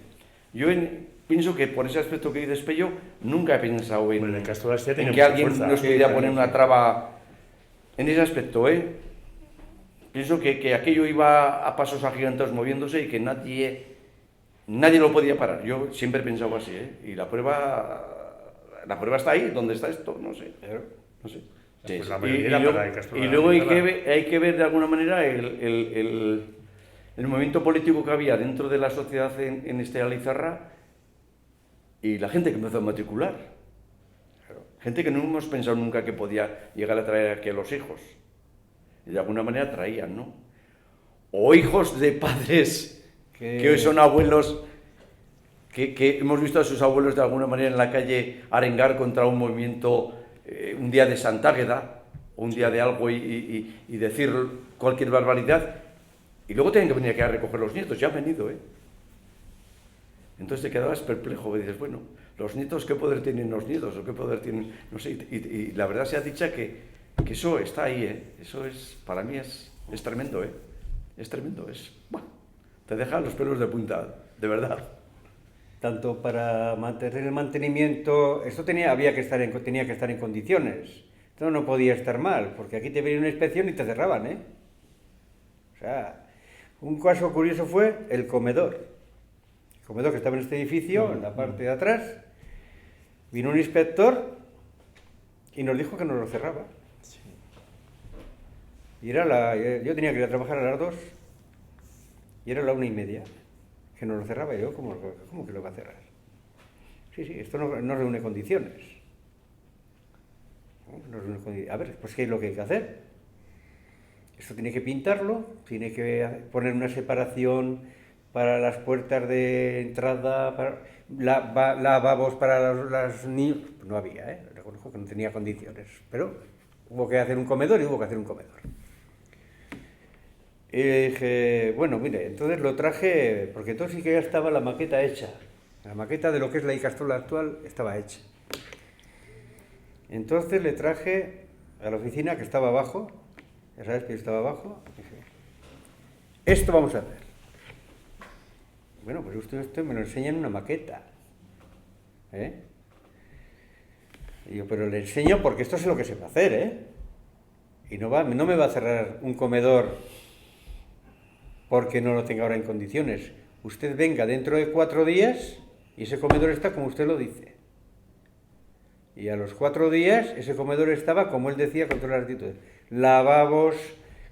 Yo pienso que por ese aspecto que dices, Pello, nunca he pensado en, Bueno, el Castola sí tiene en que mucha alguien fuerza. nos pudiera poner una traba en ese aspecto, ¿eh? Pienso que aquello iba a pasos agigantados moviéndose y que nadie lo podía parar. Yo siempre he pensado así, ¿eh? Y la prueba está ahí. ¿Dónde está esto? No sé. No sé. Sí, Pues sí. la mayoría era para el Castola. Y luego hay que ver de alguna manera el movimiento político que había dentro de la sociedad en Alizarra y la gente que empezó a matricular. Gente que no hemos pensado nunca que podía llegar a traer aquí a los hijos. Y de alguna manera traían, ¿no? O hijos de padres que hoy son abuelos, que hemos visto a sus abuelos de alguna manera en la calle arengar contra un movimiento, un día de Santágueda, o un día de algo y decir cualquier barbaridad, y luego tienen que venir aquí a recoger los nietos, ya han venido, ¿eh? Entonces te quedabas perplejo y dices, bueno, los nietos, ¿qué poder tienen los nietos? ¿O qué poder tienen? No sé, y la verdad se ha dicho que eso está ahí, ¿eh? Eso es, para mí es tremendo, ¿eh? Es tremendo, bueno, te deja los pelos de punta, de verdad. Tanto para mantener el mantenimiento, esto tenía que estar en condiciones. Esto no podía estar mal, porque aquí te venía una inspección y te cerraban, ¿eh? O sea, un caso curioso fue el comedor. El comedor que estaba en este edificio, en la parte de atrás, vino un inspector y nos dijo que nos lo cerraba. Y yo tenía que ir a trabajar a las 2 y era la 1:30, que nos lo cerraba. Y yo, ¿cómo que lo va a cerrar? Sí, esto no reúne condiciones. A ver, pues ¿qué es lo que hay que hacer? Esto tiene que pintarlo, tiene que poner una separación para las puertas de entrada, para lavabos para los niños. No había, ¿eh? Reconozco que no tenía condiciones, pero hubo que hacer un comedor y hubo que hacer un comedor. Y dije, bueno, mire, entonces lo traje, porque entonces sí que ya estaba la maqueta hecha. La maqueta de lo que es la Icastola actual estaba hecha. Entonces le traje a la oficina, que estaba abajo, ya sabes que yo estaba abajo, dije, esto vamos a hacer. Bueno, pues usted me lo enseña en una maqueta. ¿Eh? Y yo, pero le enseño porque esto es lo que se va a hacer, ¿eh? Y no me va a cerrar un comedor porque no lo tenga ahora en condiciones. Usted venga dentro de 4 días y ese comedor está como usted lo dice. Y a los 4 días ese comedor estaba, como él decía, con todas las actitudes. Lavabos,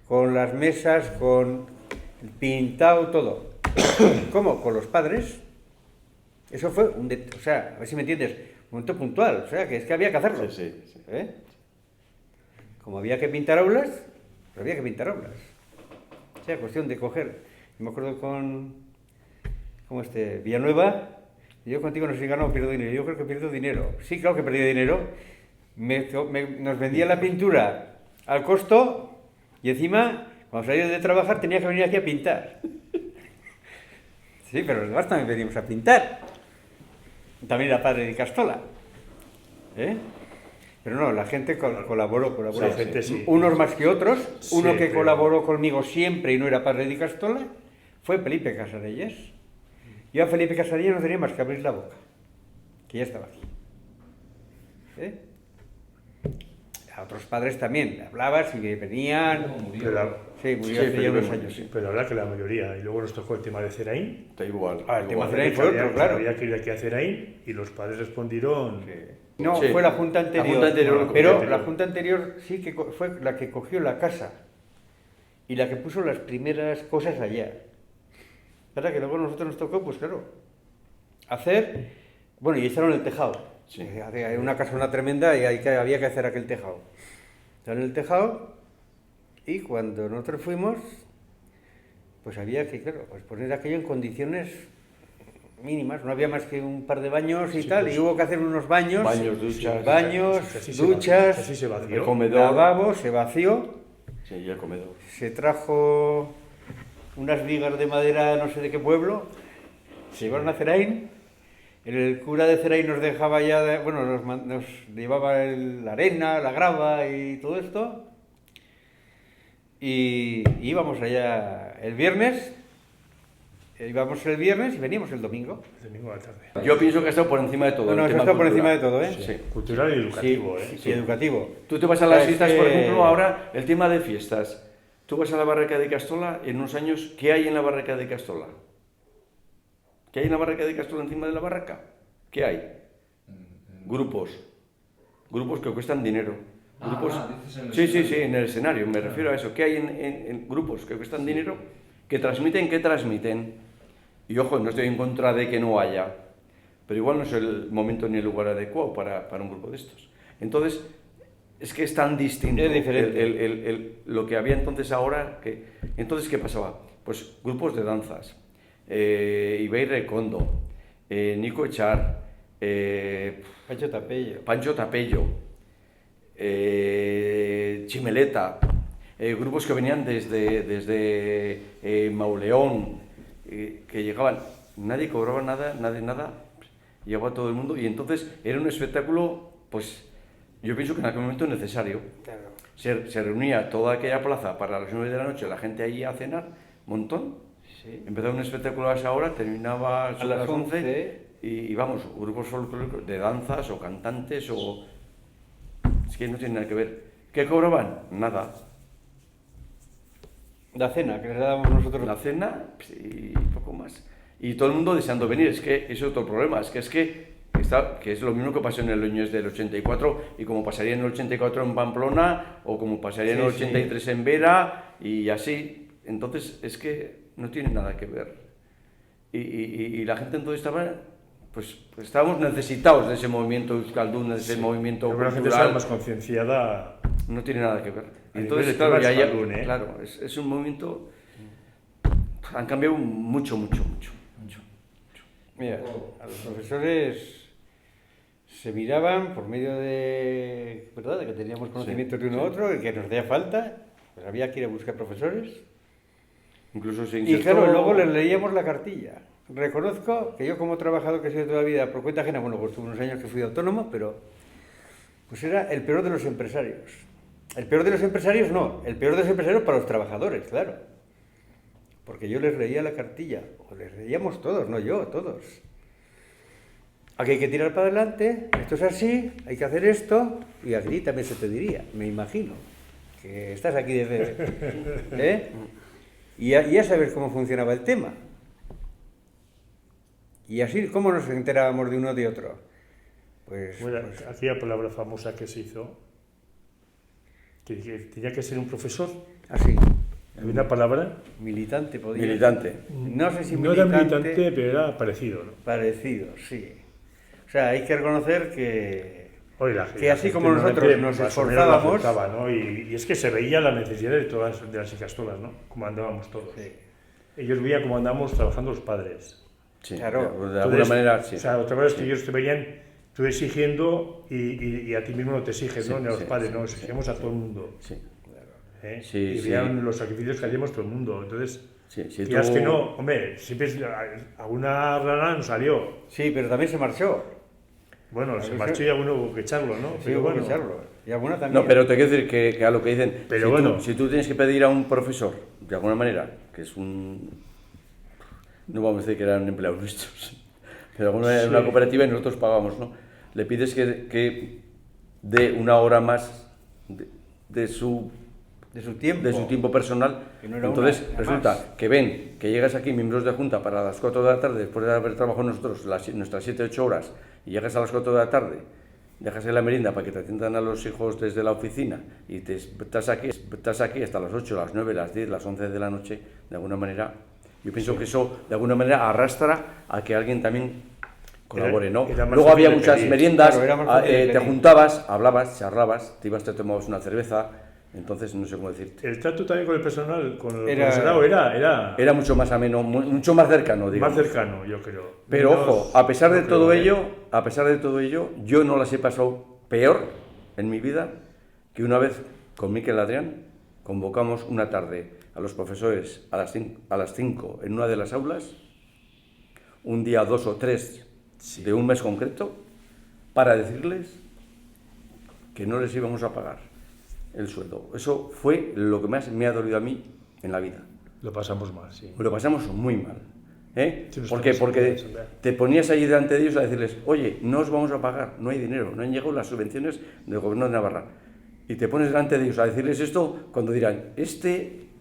con las mesas, con pintado, todo. ¿Cómo? Con los padres. Eso fue o sea, a ver si me entiendes, un momento puntual, o sea, que es que había que hacerlo. Sí. ¿Eh? Como había que pintar aulas, pues había que pintar aulas. O sea, cuestión de coger. Yo me acuerdo con Villanueva, yo contigo no sé si gano o pierdo dinero. Yo creo que pierdo dinero. Sí, claro que perdí dinero. Nos vendía la pintura al costo y encima, cuando salía de trabajar, tenía que venir aquí a pintar. Sí, pero los demás también venimos a pintar. También era padre de Castola. ¿Eh? Pero no, la gente colaboró. La gente sí. Unos más que otros. Sí, Uno que pero... colaboró conmigo siempre y no era padre de Castola fue Felipe Casarellas. Yo a Felipe Casarellas no tenía más que abrir la boca, que ya estaba aquí. ¿Eh? A otros padres también, le hablabas y venían. Murió. Sí, murió hace ya unos años. Sí. Pero la verdad que la mayoría, y luego nos tocó el tema de Ceraín. Está igual. El tema igual. Ceraín fue otro, claro. Había que ir aquí a Ceraín y los padres respondieron. No, Sí. fue la junta anterior. La junta anterior, Pero la junta anterior sí que fue la que cogió la casa y la que puso las primeras cosas allá. Para que luego a nosotros nos tocó, pues claro, hacer. Bueno, y echaron el tejado. Sí. Hay una casona tremenda y había que hacer aquel tejado. Echaron el tejado y cuando nosotros fuimos, pues había que, claro, pues poner aquello en condiciones mínimas, no había más que un par de baños y Sí, tal, pues, y hubo que hacer unos baños, Así se vació. El comedor. lavabo, se vació, Sí, y el comedor. se trajo unas vigas de madera no sé de qué pueblo, se llevaron a Ceraín, el cura de Ceraín nos dejaba ya, nos llevaba la arena, la grava y todo esto, y íbamos allá el viernes, y veníamos el domingo. El domingo a la tarde. Yo pienso que ha estado por encima de todo. No, el eso tema está por encima de cultural. todo, ¿eh? Sí. Cultural y educativo, Sí, ¿eh? sí, educativo. Tú te vas a las Es fiestas, por que- ejemplo, ahora el tema de fiestas. Tú vas a la Barraca de Castola en unos años, ¿qué hay en la Barraca de Castola? ¿Qué hay en la Barraca de Castola encima de la barraca? ¿Qué hay? Grupos. Grupos que cuestan dinero. Grupos... dices en el Sí, sí, escenario. sí, en el escenario, me refiero a eso. ¿Qué hay en grupos que cuestan dinero? ¿Que transmiten? ¿Qué transmiten? Y ojo, no estoy en contra de que no haya, pero igual no es el momento ni el lugar adecuado para un grupo de estos. Entonces, es que es tan distinto Es diferente. lo que había entonces ahora. Entonces, ¿qué pasaba? Pues grupos de danzas. Ibai Recondo, Nico Echar, Pancho Tapello. Pancho Tapello, Chimeleta, grupos que venían desde Mauleón, que llegaban, nadie cobraba nada, nada, llegaba todo el mundo y entonces era un espectáculo, pues yo pienso que en aquel momento necesario. Claro. Se reunía toda aquella plaza para las 9 de la noche, la gente allí a cenar, montón. Sí. Empezaba un espectáculo a esa hora, terminaba A las 11. y vamos, grupos folclóricos de danzas o cantantes o... Es que no tiene nada que ver. ¿Qué cobraban? Nada. La cena que les dábamos nosotros. La cena pues, y poco más. Y todo el mundo deseando venir. Es que ese es otro problema. Es que es lo mismo que pasó en el año del 84 y como pasaría en el 84 en Pamplona o como pasaría en el 83 en Vera y así. Entonces es que no tiene nada que ver. Y la gente entonces estaba, pues estábamos necesitados de ese movimiento euskaldun, de ese movimiento Pero la gente cultural. está más concienciada. No tiene nada que ver. A Entonces, nivel claro, de ya, euskaldun, ¿eh? claro, es un movimiento. Han cambiado mucho. Mira, a los profesores se miraban por medio de, ¿verdad?, de que teníamos conocimientos de uno a otro y que nos hacía falta, pues había que ir a buscar profesores. Incluso se Y insertó... claro, luego les leíamos la cartilla. Reconozco que yo como trabajador que he sido toda la vida por cuenta ajena, bueno, pues tuve unos años que fui autónomo, pero pues era el peor de los empresarios. El peor de los empresarios no, el peor de los empresarios para los trabajadores, claro. Porque yo les leía la cartilla, o les leíamos todos, no yo, todos. Aquí hay que tirar para adelante, esto es así, hay que hacer esto, y aquí también se te diría, me imagino, que estás aquí desde... ¿eh? Y ya sabes cómo funcionaba el tema. Y así, ¿cómo nos enterábamos de uno de otro? Pues, Bueno, aquella palabra famosa que se hizo, que tenía que ser un profesor. así, Había una palabra, militante podía. Militante. No sé si no era militante, pero era parecido, ¿no? Parecido, sí. O sea, hay que reconocer que Oye, que así como nosotros nos más o menos lo esforzábamos... aceptaba, ¿no? Y es que se veía la necesidad de todas de las Icastolas, ¿no? Como andábamos todos. Sí. Ellos veían cómo andábamos trabajando los padres. Sí, Claro. de alguna Entonces, manera, sí. O sea, otra cosa es que ellos te veían tú exigiendo y a ti mismo no te exiges, ¿no? Sí, Ni a los sí, padres, sí, ¿no? sí, Exigimos a todo el mundo. Sí, ¿eh? Sí, y sí. vean los sacrificios que hacíamos todo el mundo. Entonces, sí. Si quieras tú- que no, hombre, siempre alguna rana nos salió. Sí, pero también se marchó. Bueno, A se ver, marchó y alguno hubo que echarlo, ¿no? Sí, hubo que echarlo. Y alguna también. No, pero te quiero decir que a lo que dicen, Pero si, bueno. si tú tienes que pedir a un profesor, de alguna manera, que es un... No vamos a decir que eran empleados nuestros, pero de alguna manera en Sí. una cooperativa y nosotros pagamos, ¿no? Le pides que dé una hora más de su de su tiempo personal. Que no era Entonces una resulta más. que ven que llegas aquí, miembros de junta, para las 4 de la tarde, después de haber trabajado nosotros nuestras 7-8 horas, y llegas a las 4 de la tarde, dejas en la merienda para que te atiendan a los hijos desde la oficina, y estás aquí hasta las 8, las 9, las 10, las 11 de la noche, de alguna manera, yo pienso que eso de alguna manera arrastra a que alguien también colabore, ¿no? Era más Luego había fácil de muchas pedir. meriendas, Claro, era más fácil de te pedir. juntabas, hablabas, charlabas, te ibas, te tomabas una cerveza, entonces no sé cómo decirte. El trato también con el personal, con el Era- profesorado, era Era mucho más ameno, mucho más cercano, digamos. más cercano, yo creo. Pero Menos- ojo, a pesar de no todo creo, ¿eh? ello, yo no las he pasado peor en mi vida que una vez con Miquel Adrián convocamos una tarde a los profesores a las 5 en una de las aulas, un día 2 o 3 de un mes concreto, para decirles que no les íbamos a pagar. el sueldo. Eso fue lo que más me ha dolido a mí en la vida. Lo pasamos mal, sí. Lo pasamos muy mal. Sí, ¿Por qué? Porque te ponías allí delante de ellos a decirles, oye, no os vamos a pagar, no hay dinero, no han llegado las subvenciones del gobierno de Navarra. Y te pones delante de ellos a decirles esto cuando dirán,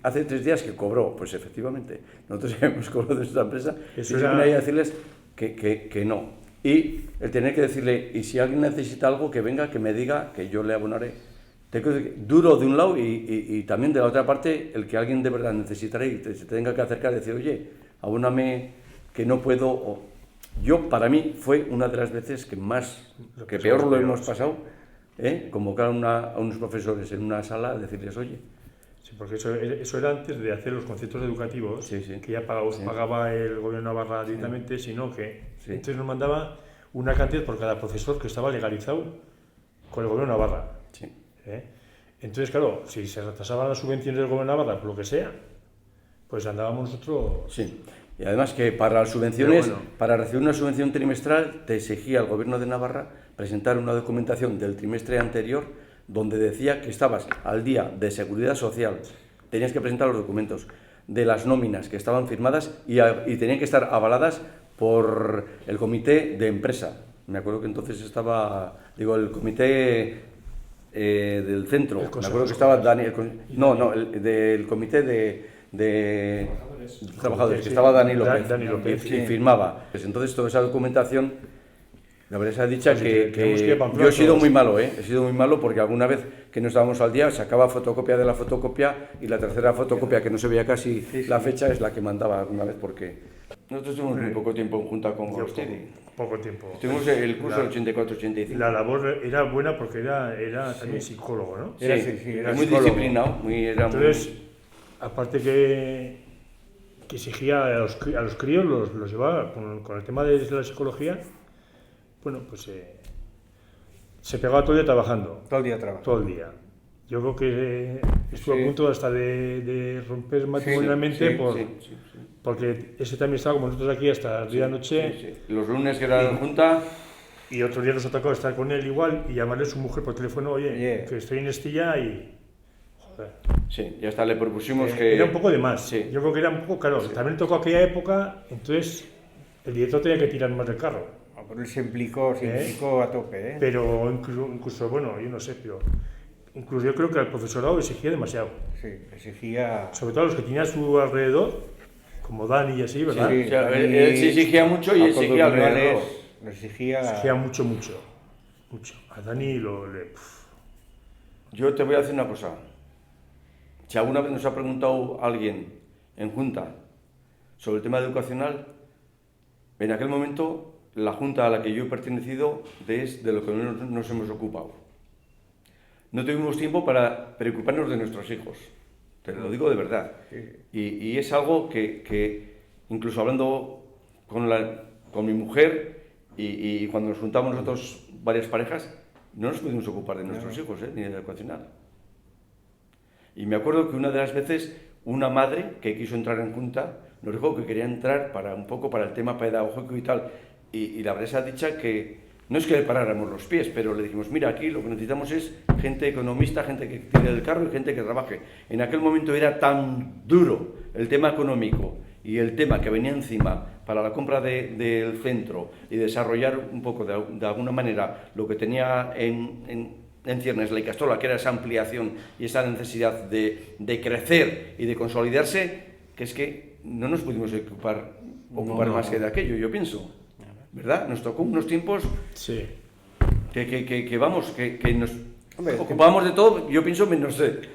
hace 3 días que cobró. Pues efectivamente, nosotros hemos cobrado de esta empresa. Eso y se ponen ahí a decirles que no. Y el tener que decirle, y si alguien necesita algo, que venga, que me diga, que yo le abonaré. Duro de un lado y también de la otra parte, el que alguien de verdad necesitará y se tenga que acercar y decir, oye, abóname que no puedo. Yo, para mí, fue una de las veces que peor lo hemos pasado, convocar a unos profesores en una sala a decirles, oye. Sí, porque eso era antes de hacer los conceptos educativos, sí, sí. que ya pagaba el gobierno de Navarra directamente, sino que entonces nos mandaba una cantidad por cada profesor que estaba legalizado con el gobierno de Navarra. Sí. Entonces, claro, si se retrasaban las subvenciones del gobierno de Navarra, por lo que sea, pues andábamos nosotros... Sí, y además que para las subvenciones, para recibir una subvención trimestral, te exigía el gobierno de Navarra presentar una documentación del trimestre anterior donde decía que estabas al día de seguridad social, tenías que presentar los documentos de las nóminas que estaban firmadas y tenían que estar avaladas por el comité de empresa. Me acuerdo que entonces estaba, el comité... del centro, me acuerdo que estaba Dani, del comité de trabajadores, que estaba Dani López, y firmaba. Pues entonces toda esa documentación, la verdad se ha dicho que yo he sido muy malo, he sido muy malo porque alguna vez que no estábamos al día sacaba fotocopia de la fotocopia y la tercera fotocopia que no se veía casi la fecha es la que mandaba alguna vez porque nosotros estuvimos muy poco tiempo en junta con Gorostidi. Poco tiempo. Estuvimos el curso del 84-85. La labor era buena porque era también psicólogo, ¿no? Era muy psicólogo. disciplinado. Entonces, aparte que exigía a los críos, los llevaba con el tema de la psicología, bueno, pues se pegaba todo el día trabajando. Todo el día trabajando. Todo el día. Yo creo que estuvo a punto hasta de romper matrimonialmente porque ese también estaba como nosotros aquí hasta el día de noche. Sí. Los lunes que era la junta. Y otro día nos tocó estar con él igual y llamarle a su mujer por teléfono, oye, que estoy en Estilla y... Joder. Sí, y hasta le propusimos que... Era un poco de más. Sí. Yo creo que era un poco, claro, también tocó aquella época, entonces el director tenía que tirar más del carro. Pero él se implicó a tope, Pero incluso, bueno, yo no sé, pero... Incluso yo creo que al profesorado exigía demasiado. Sí, exigía... Sobre todo a los que tenía a su alrededor, como Dani y así, ¿verdad? Sí, él se exigía mucho y exigía alrededor. Exigía mucho. A Dani Yo te voy a decir una cosa. Si alguna vez nos ha preguntado alguien en junta sobre el tema educacional, en aquel momento la junta a la que yo he pertenecido es de lo que nos hemos ocupado. No tuvimos tiempo para preocuparnos de nuestros hijos, te lo digo de verdad. Y es algo que incluso hablando con mi mujer y cuando nos juntamos nosotros varias parejas, no nos pudimos ocupar de nuestros hijos, ni de la educacional. Y me acuerdo que una de las veces una madre que quiso entrar en junta nos dijo que quería entrar un poco para el tema pedagógico y tal. Y la verdad se ha dicho que no es que le paráramos los pies, pero le dijimos, mira, aquí lo que necesitamos es gente economista, gente que tire del carro y gente que trabaje. En aquel momento era tan duro el tema económico y el tema que venía encima para la compra del centro y desarrollar un poco de alguna manera lo que tenía en ciernes la Icastola, que era esa ampliación y esa necesidad de crecer y de consolidarse, que es que no nos pudimos ocupar más que de aquello, yo pienso. ¿Verdad? Nos tocó unos tiempos que nos ocupábamos de todo, yo pienso, menos de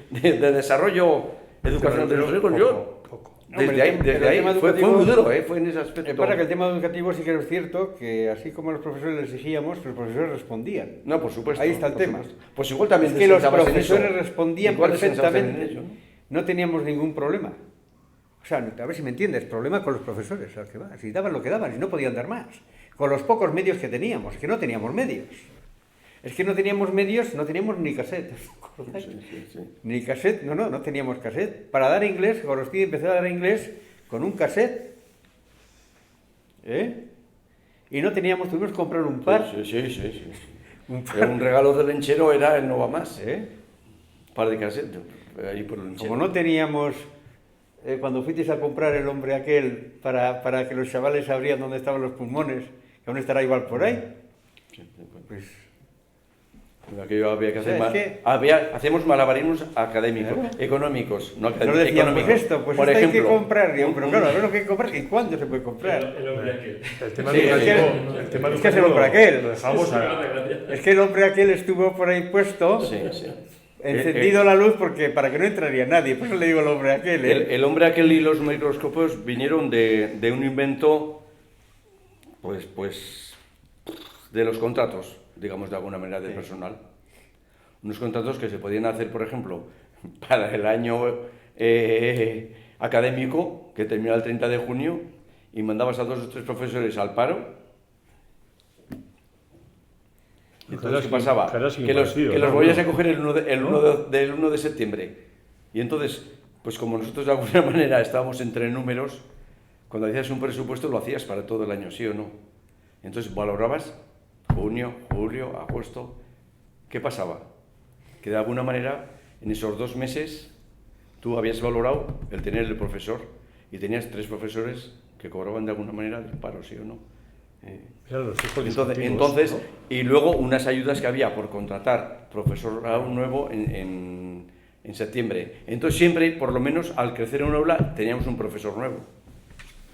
desarrollo educacional de los hijos. Desde ahí fue muy duro, fue en ese aspecto. Para que el tema educativo sí que es cierto que así como los profesores les exigíamos, los profesores respondían. No, por supuesto. Ahí está el tema. Pues igual también es que los profesores respondían perfectamente. Ello, no teníamos ningún problema. O sea, a ver si me entiendes, problema con los profesores, al que va. Si daban lo que daban, si no podían dar más. Con los pocos medios que teníamos, es que no teníamos medios. Es que no teníamos medios, no teníamos ni cassette. Sí. Ni cassette, no teníamos cassette. Para dar inglés, Gorostidi empezó a dar inglés con un cassette. Y no teníamos, tuvimos que comprar un par. Sí. Un regalo del lenchero era el No Va Más. par de casetes ahí por el Como no teníamos, cuando fuisteis a comprar el hombre aquel para que los chavales sabrían dónde estaban los pulmones, que aún estará igual por ahí, pues aquello había que hacer es que- hacemos malabarismos académicos, Claro. económicos, no nos académicos, decían, pues económicos. esto, pues Por esto hay que ejemplo, comprar, digo, pero claro, a ver lo que hay que comprar y cuándo se puede comprar. El hombre aquel. El tema Sí, educativo, es el tema que es el educativo hombre aquel. lo dejamos a... Es que el hombre aquel estuvo por ahí puesto, sí, sí. encendido la luz porque para que no entraría nadie, por eso le digo el hombre aquel. El hombre aquel y los microscopios vinieron de un invento, pues, de los contratos, digamos de alguna manera, de personal. Unos contratos que se podían hacer, por ejemplo, para el año académico, que terminaba el 30 de junio, y mandabas a 2 o 3 profesores al paro. Y entonces, ¿qué pasaba? Que los volvías a coger el 1 de septiembre. Y entonces, pues como nosotros de alguna manera estábamos entre números, cuando hacías un presupuesto lo hacías para todo el año, ¿sí o no? Entonces valorabas junio, julio, agosto. ¿Qué pasaba? Que de alguna manera, en esos 2 meses, tú habías valorado el tener el profesor y tenías 3 profesores que cobraban de alguna manera del paro, ¿sí o no? Eran los hijos discontinuos, Entonces, ¿no? y luego unas ayudas que había por contratar profesorado nuevo en septiembre. Entonces siempre, por lo menos, al crecer en un aula, teníamos un profesor nuevo.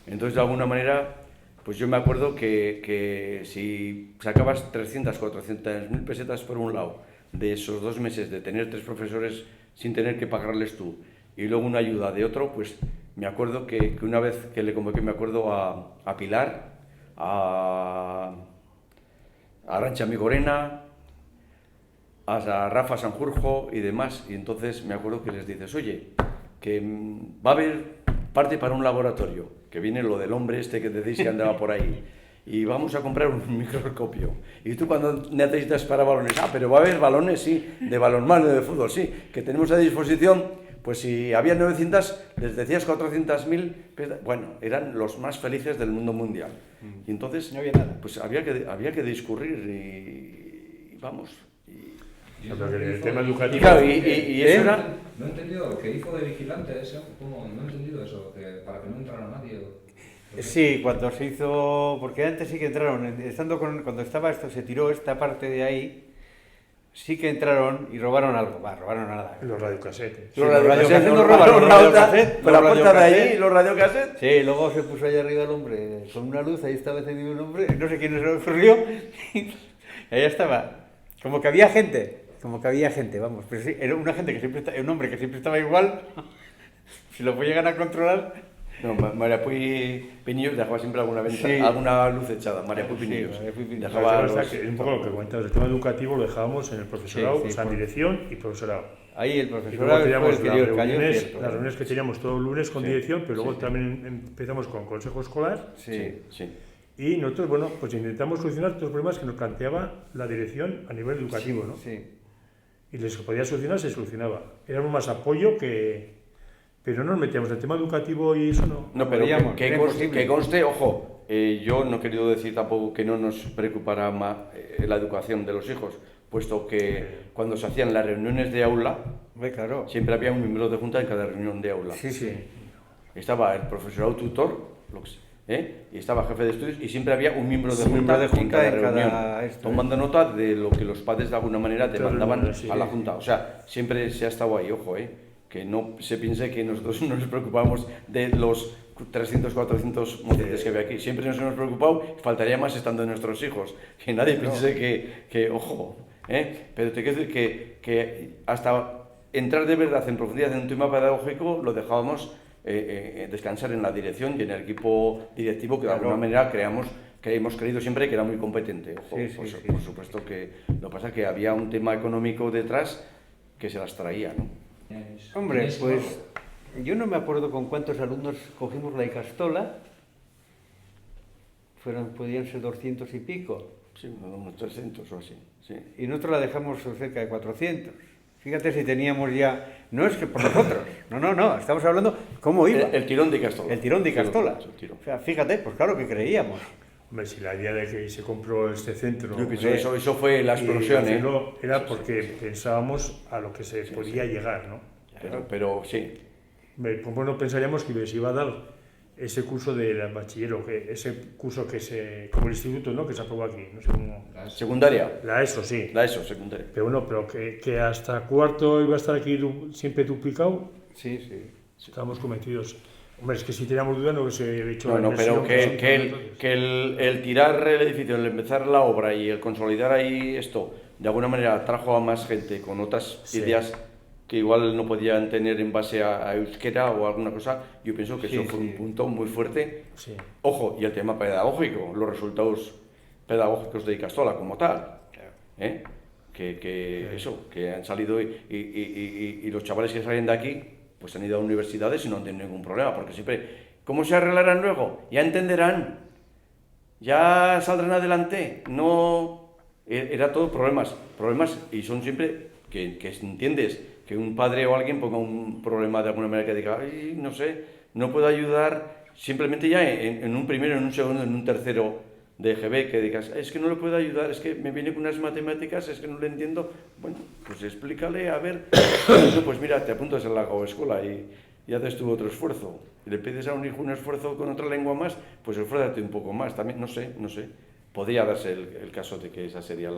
Entonces, de alguna manera, pues yo me acuerdo que si sacabas 300, 400.000 pesetas por un lado, de esos 2 meses de tener 3 profesores sin tener que pagarles tú, y luego una ayuda de otro, pues me acuerdo que una vez que le convoqué, me acuerdo a Pilar, a Arantxa Migorena, a Rafa Sanjurjo y demás, y entonces me acuerdo que les dices, oye, que va a haber parte para un laboratorio, que viene lo del hombre este que decís que andaba por ahí, y vamos a comprar un microscopio. Y tú cuando necesitas para balones, pero va a haber balones, sí, de balonmano, de fútbol, sí, que tenemos a disposición, pues si había 900, les decías 400.000, bueno, eran los más felices del mundo mundial. Y entonces, No había nada. pues había que discurrir y vamos. Y O sea, eso que que el hizo- tema educativo... Y claro, y eso era... No he entendido lo que hizo de vigilante ese, ¿cómo? No he entendido eso, que para que no entrara nadie. Sí, cuando se hizo, porque antes sí que entraron, cuando estaba esto, se tiró esta parte de ahí, sí que entraron y robaron algo, robaron nada. Los radiocasetes. Sí, Los los radiocassettes radiocassettes nos robaron, robaron los la otra, radiocassettes, por la los puerta de ahí, radiocassettes. los radiocassettes. Sí, luego se puso ahí arriba el hombre con una luz, ahí estaba encendido un hombre, no sé quién se le ocurrió, y ahí estaba. Como que había gente, vamos, pero sí, era una gente que siempre un hombre que siempre estaba igual, si lo llegan a controlar. No, María Puy Pinillos dejaba siempre Sí. alguna luz echada. María Puy Sí, Pinillos. María Puy Pinillos. Dejaba Claro, los- está que un poco lo que comentabas, el tema educativo lo dejábamos en el profesorado, Sí, sí, o sea, en por- dirección y profesorado. Ahí el Y luego profesor fue el teníamos que las dio el cañón, reuniones, cierto. las reuniones que teníamos todos los lunes con Sí, dirección, pero luego sí. también empezamos con consejo escolar Sí. Sí. y nosotros, bueno, pues intentamos solucionar todos los problemas que nos planteaba la dirección a nivel educativo, ¿no? Sí. Y les podía solucionar, se solucionaba. Éramos más apoyo que... Pero no nos metíamos en el tema educativo y eso no. No, pero Veíamos, que era conste, imposible. ojo, yo no he querido decir tampoco que no nos preocupara la educación de los hijos, puesto que cuando se hacían las reuniones de aula, Claro. siempre había un miembro de junta en cada reunión de aula. Sí, sí. Estaba el profesorado tutor, y estaba jefe de estudios, y siempre había un miembro de Sí, junta, miembro de junta en en cada cada reunión, esto, tomando nota de lo que los padres de alguna manera te Todas las mandaban reuniones, sí. a la junta. O sea, siempre se ha estado ahí, ojo, que no se piense que nosotros no nos preocupamos de los 300, 400 mocentes que había aquí. Siempre nos hemos preocupado, faltaría más estando nuestros hijos. Que nadie piense que ojo, pero te quiero decir que hasta entrar de verdad en profundidad en un tema pedagógico lo dejábamos descansar en la dirección y en el equipo directivo que de alguna manera que hemos creído siempre que era muy competente. Ojo, Sí, sí, sí. por supuesto que lo que pasa es que había un tema económico detrás que se las traía, ¿no? Hombre, pues yo no me acuerdo con cuántos alumnos cogimos la Icastola. Podían ser 200 y pico. Sí, unos 300 o así, sí. Y nosotros la dejamos cerca de 400. Fíjate si teníamos ya... No es que por nosotros. No. Estamos hablando cómo iba. El tirón de Castola. El tirón de Icastola. El tirón. O sea, fíjate, pues claro que creíamos. Hombre, si la idea de que se compró este centro... Yo pienso eso fue la explosión, ¿eh? Era porque pensábamos a lo que se podía llegar, ¿no? Pero sí. Pues no pensaríamos que se iba a dar ese curso de bachillero, ese curso como el instituto, ¿no? Que se aprobó aquí, no sé cómo... Secundaria. La ESO, sí. La ESO, secundaria. Pero bueno, pero que hasta cuarto iba a estar aquí siempre duplicado, Sí, sí. estábamos convencidos. Hombre, es que si teníamos duda no se había hecho No, pero que el tirar el edificio, el empezar la obra y el consolidar ahí esto, de alguna manera trajo a más gente con otras ideas que igual no podían tener en base a euskera o alguna cosa. Yo pienso que eso fue un punto muy fuerte. Sí. Ojo, y el tema pedagógico, los resultados pedagógicos de Ikastola como tal. ¿Eh? Que han salido y los chavales que salen de aquí pues han ido a universidades y no han tenido ningún problema, porque siempre, ¿cómo se arreglarán luego? Ya entenderán, ya saldrán adelante. No, era todo problemas, y son siempre que entiendes que un padre o alguien ponga un problema de alguna manera que diga, ay, no sé, no puedo ayudar, simplemente ya en un primero, en un segundo, en un tercero de EGB, que digas, es que no le puedo ayudar, es que me viene con unas matemáticas, es que no le entiendo. Bueno, pues explícale, a ver, pues mira, te apuntas a la escuela y haces tú otro esfuerzo. Y le pides a un hijo un esfuerzo con otra lengua más, pues esfuérzate un poco más. También, no sé. Podría darse el caso de que esa sería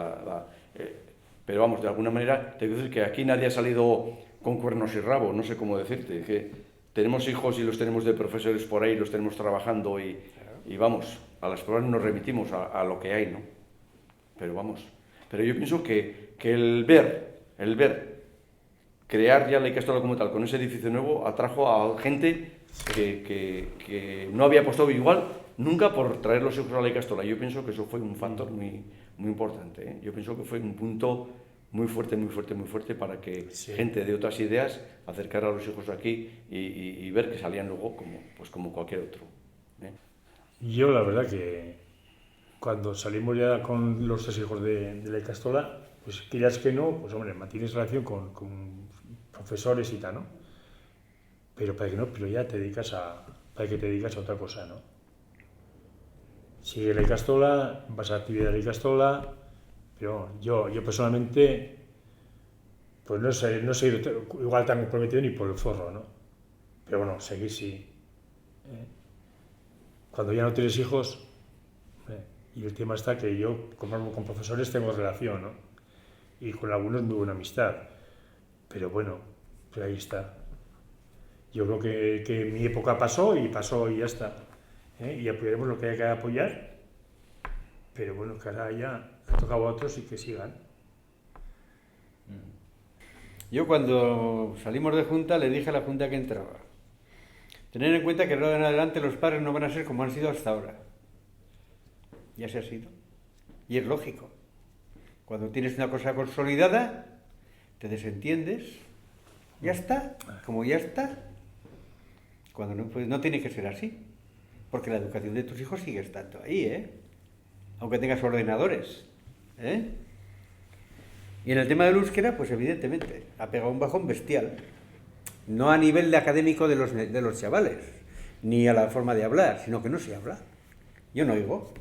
pero vamos, de alguna manera, te quiero decir que aquí nadie ha salido con cuernos y rabo, no sé cómo decirte, que tenemos hijos y los tenemos de profesores por ahí, los tenemos trabajando y vamos, a las pruebas nos remitimos a lo que hay, ¿no? Pero vamos, pero yo pienso que el ver crear ya la Ikastola como tal, con ese edificio nuevo, atrajo a gente que no había apostado igual nunca por traer los hijos a la Ikastola. Yo pienso que eso fue un factor muy importante, ¿eh? Yo pienso que fue un punto muy fuerte para que gente de otras ideas acercara a los hijos aquí y ver que salían luego como cualquier otro, ¿eh? Yo la verdad que cuando salimos ya con los 3 hijos de la Ikastola, pues quieras que no, pues hombre, mantienes relación con profesores y tal, ¿no? Pero pero ya te dedicas a otra cosa, ¿no? Sigue la Ikastola, vas a actividad de la Ikastola, pero yo personalmente, pues no sé igual tan comprometido ni por el forro, ¿no? Pero bueno, seguir sí. Cuando ya no tienes hijos, y el tema está que yo con profesores tengo relación, ¿no? Y con algunos muy buena amistad, pero bueno, pues ahí está. Yo creo que mi época pasó y ya está, y apoyaremos lo que haya que apoyar, pero bueno, que ahora ya ha tocado a otros y que sigan. Yo cuando salimos de Junta le dije a la Junta que entraba, tener en cuenta que ahora en adelante los padres no van a ser como han sido hasta ahora. Ya se ha sido. Y es lógico. Cuando tienes una cosa consolidada, te desentiendes, ya está, como ya está. Cuando no, pues no tiene que ser así, porque la educación de tus hijos sigue estando ahí, aunque tengas ordenadores, Y en el tema del euskera, pues evidentemente, ha pegado un bajón bestial. No a nivel de académico de los chavales, ni a la forma de hablar, sino que no se habla. Yo no oigo.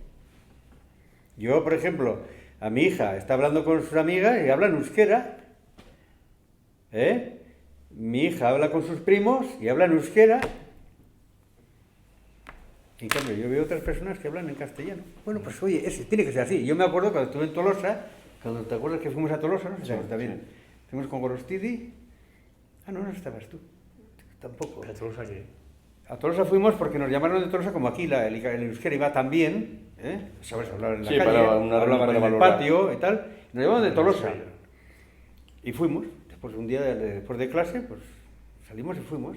Yo, por ejemplo, a mi hija está hablando con sus amigas y habla en euskera. Mi hija habla con sus primos y habla en euskera. En cambio, yo veo otras personas que hablan en castellano. Bueno, pues oye, tiene que ser así. Yo me acuerdo cuando estuve en Tolosa, ¿te acuerdas que fuimos a Tolosa? No sé si está bien. Fuimos con Gorostidi. Ah, no estabas tú. Tampoco. ¿A Tolosa qué? A Tolosa fuimos porque nos llamaron de Tolosa, como aquí el euskera iba tan bien, sabes hablar en la calle, hablaban en el patio y tal. Nos llamaron de Tolosa. Y fuimos. Después un día, después de clase, pues salimos y fuimos.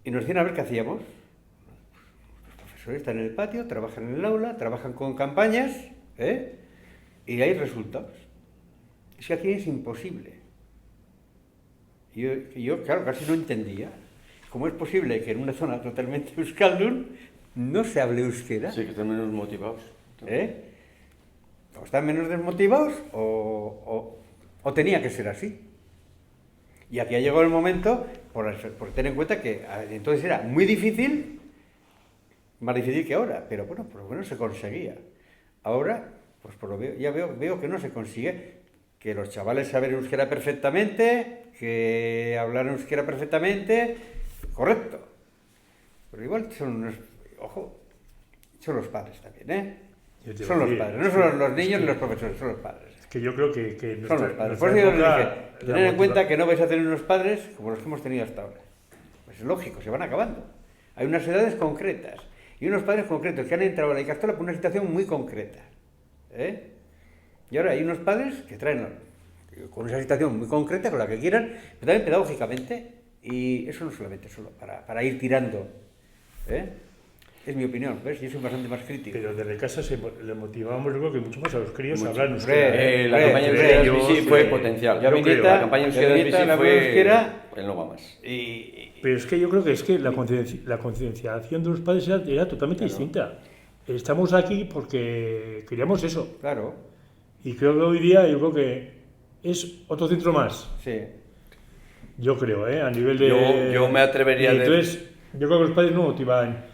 Y nos decían a ver qué hacíamos. Los profesores están en el patio, trabajan en el aula, trabajan con campañas, y hay resultados. Es que aquí es imposible. Yo, claro, casi no entendía. ¿Cómo es posible que en una zona totalmente euskaldun no se hable euskera? Sí, que están menos motivados. O están menos desmotivados o tenía que ser así. Y aquí ha llegado el momento, por tener en cuenta que entonces era muy difícil más difícil que ahora, pero bueno, por lo menos se conseguía. Ahora, pues por lo veo que no se consigue, que los chavales saben euskera perfectamente, que hablan euskera perfectamente, correcto. Pero igual son unos, ojo, son los padres también, ¿eh? Son los padres, no son los niños ni los profesores, son los padres. Es que yo creo que Son los padres. Por eso yo les dije, tened en cuenta que no vais a tener unos padres como los que hemos tenido hasta ahora. Pues es lógico, se van acabando. Hay unas edades concretas y unos padres concretos que han entrado a la Ikastola por una situación muy concreta. Y ahora hay unos padres que traen con esa situación muy concreta, con la que quieran, pero también pedagógicamente, y eso no solamente solo para ir tirando. Es mi opinión, ¿ves? Yo soy bastante más crítico. Pero desde casa le motivábamos, yo creo que mucho más a los críos a Mucho. hablar euskera. La campaña euskera sí fue potencial. Yo creo, La campaña euskera la fue el no va más. Pero es que yo creo que la concienciación de los padres era totalmente distinta. Estamos aquí porque queríamos eso. Claro. Y creo que hoy día yo creo que es otro centro más. Sí. Yo creo, a nivel de... Yo me atrevería y entonces, yo creo que los padres no motivan.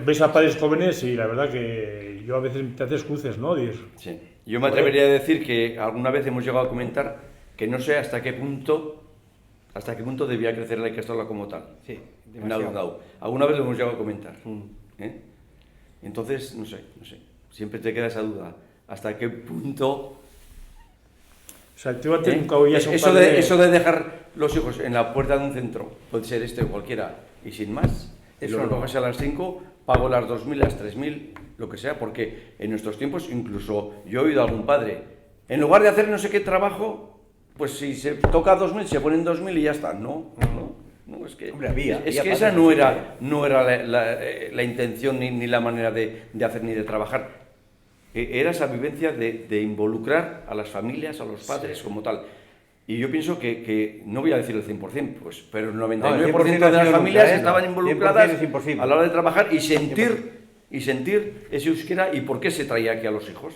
Ves a padres jóvenes y la verdad que yo a veces te haces cruces, ¿no? Sí. Yo me atrevería a decir que alguna vez hemos llegado a comentar que no sé hasta qué punto debía crecer la Ikastola como tal. Sí, en Alundau. Alguna vez lo hemos llegado a comentar. Entonces, no sé. Siempre te queda esa duda. ¿Hasta qué punto? O sea, tú antes nunca oías a un eso padre... eso de dejar los hijos en la puerta de un centro, puede ser este o cualquiera, y sin más, eso lo coges a las 5, pago las 2.000, las 3.000, lo que sea, porque en nuestros tiempos, incluso yo he oído a algún padre, en lugar de hacer no sé qué trabajo, pues si se toca 2.000, se ponen 2.000 y ya está. No, es que, hombre, había que esa no era la intención ni la manera de hacer ni de trabajar. Era esa vivencia de involucrar a las familias, a los padres como tal. Y yo pienso que no voy a decir el 100%, pues, pero el 99% de las familias estaban involucradas a la hora de trabajar y sentir ese euskera y por qué se traía aquí a los hijos.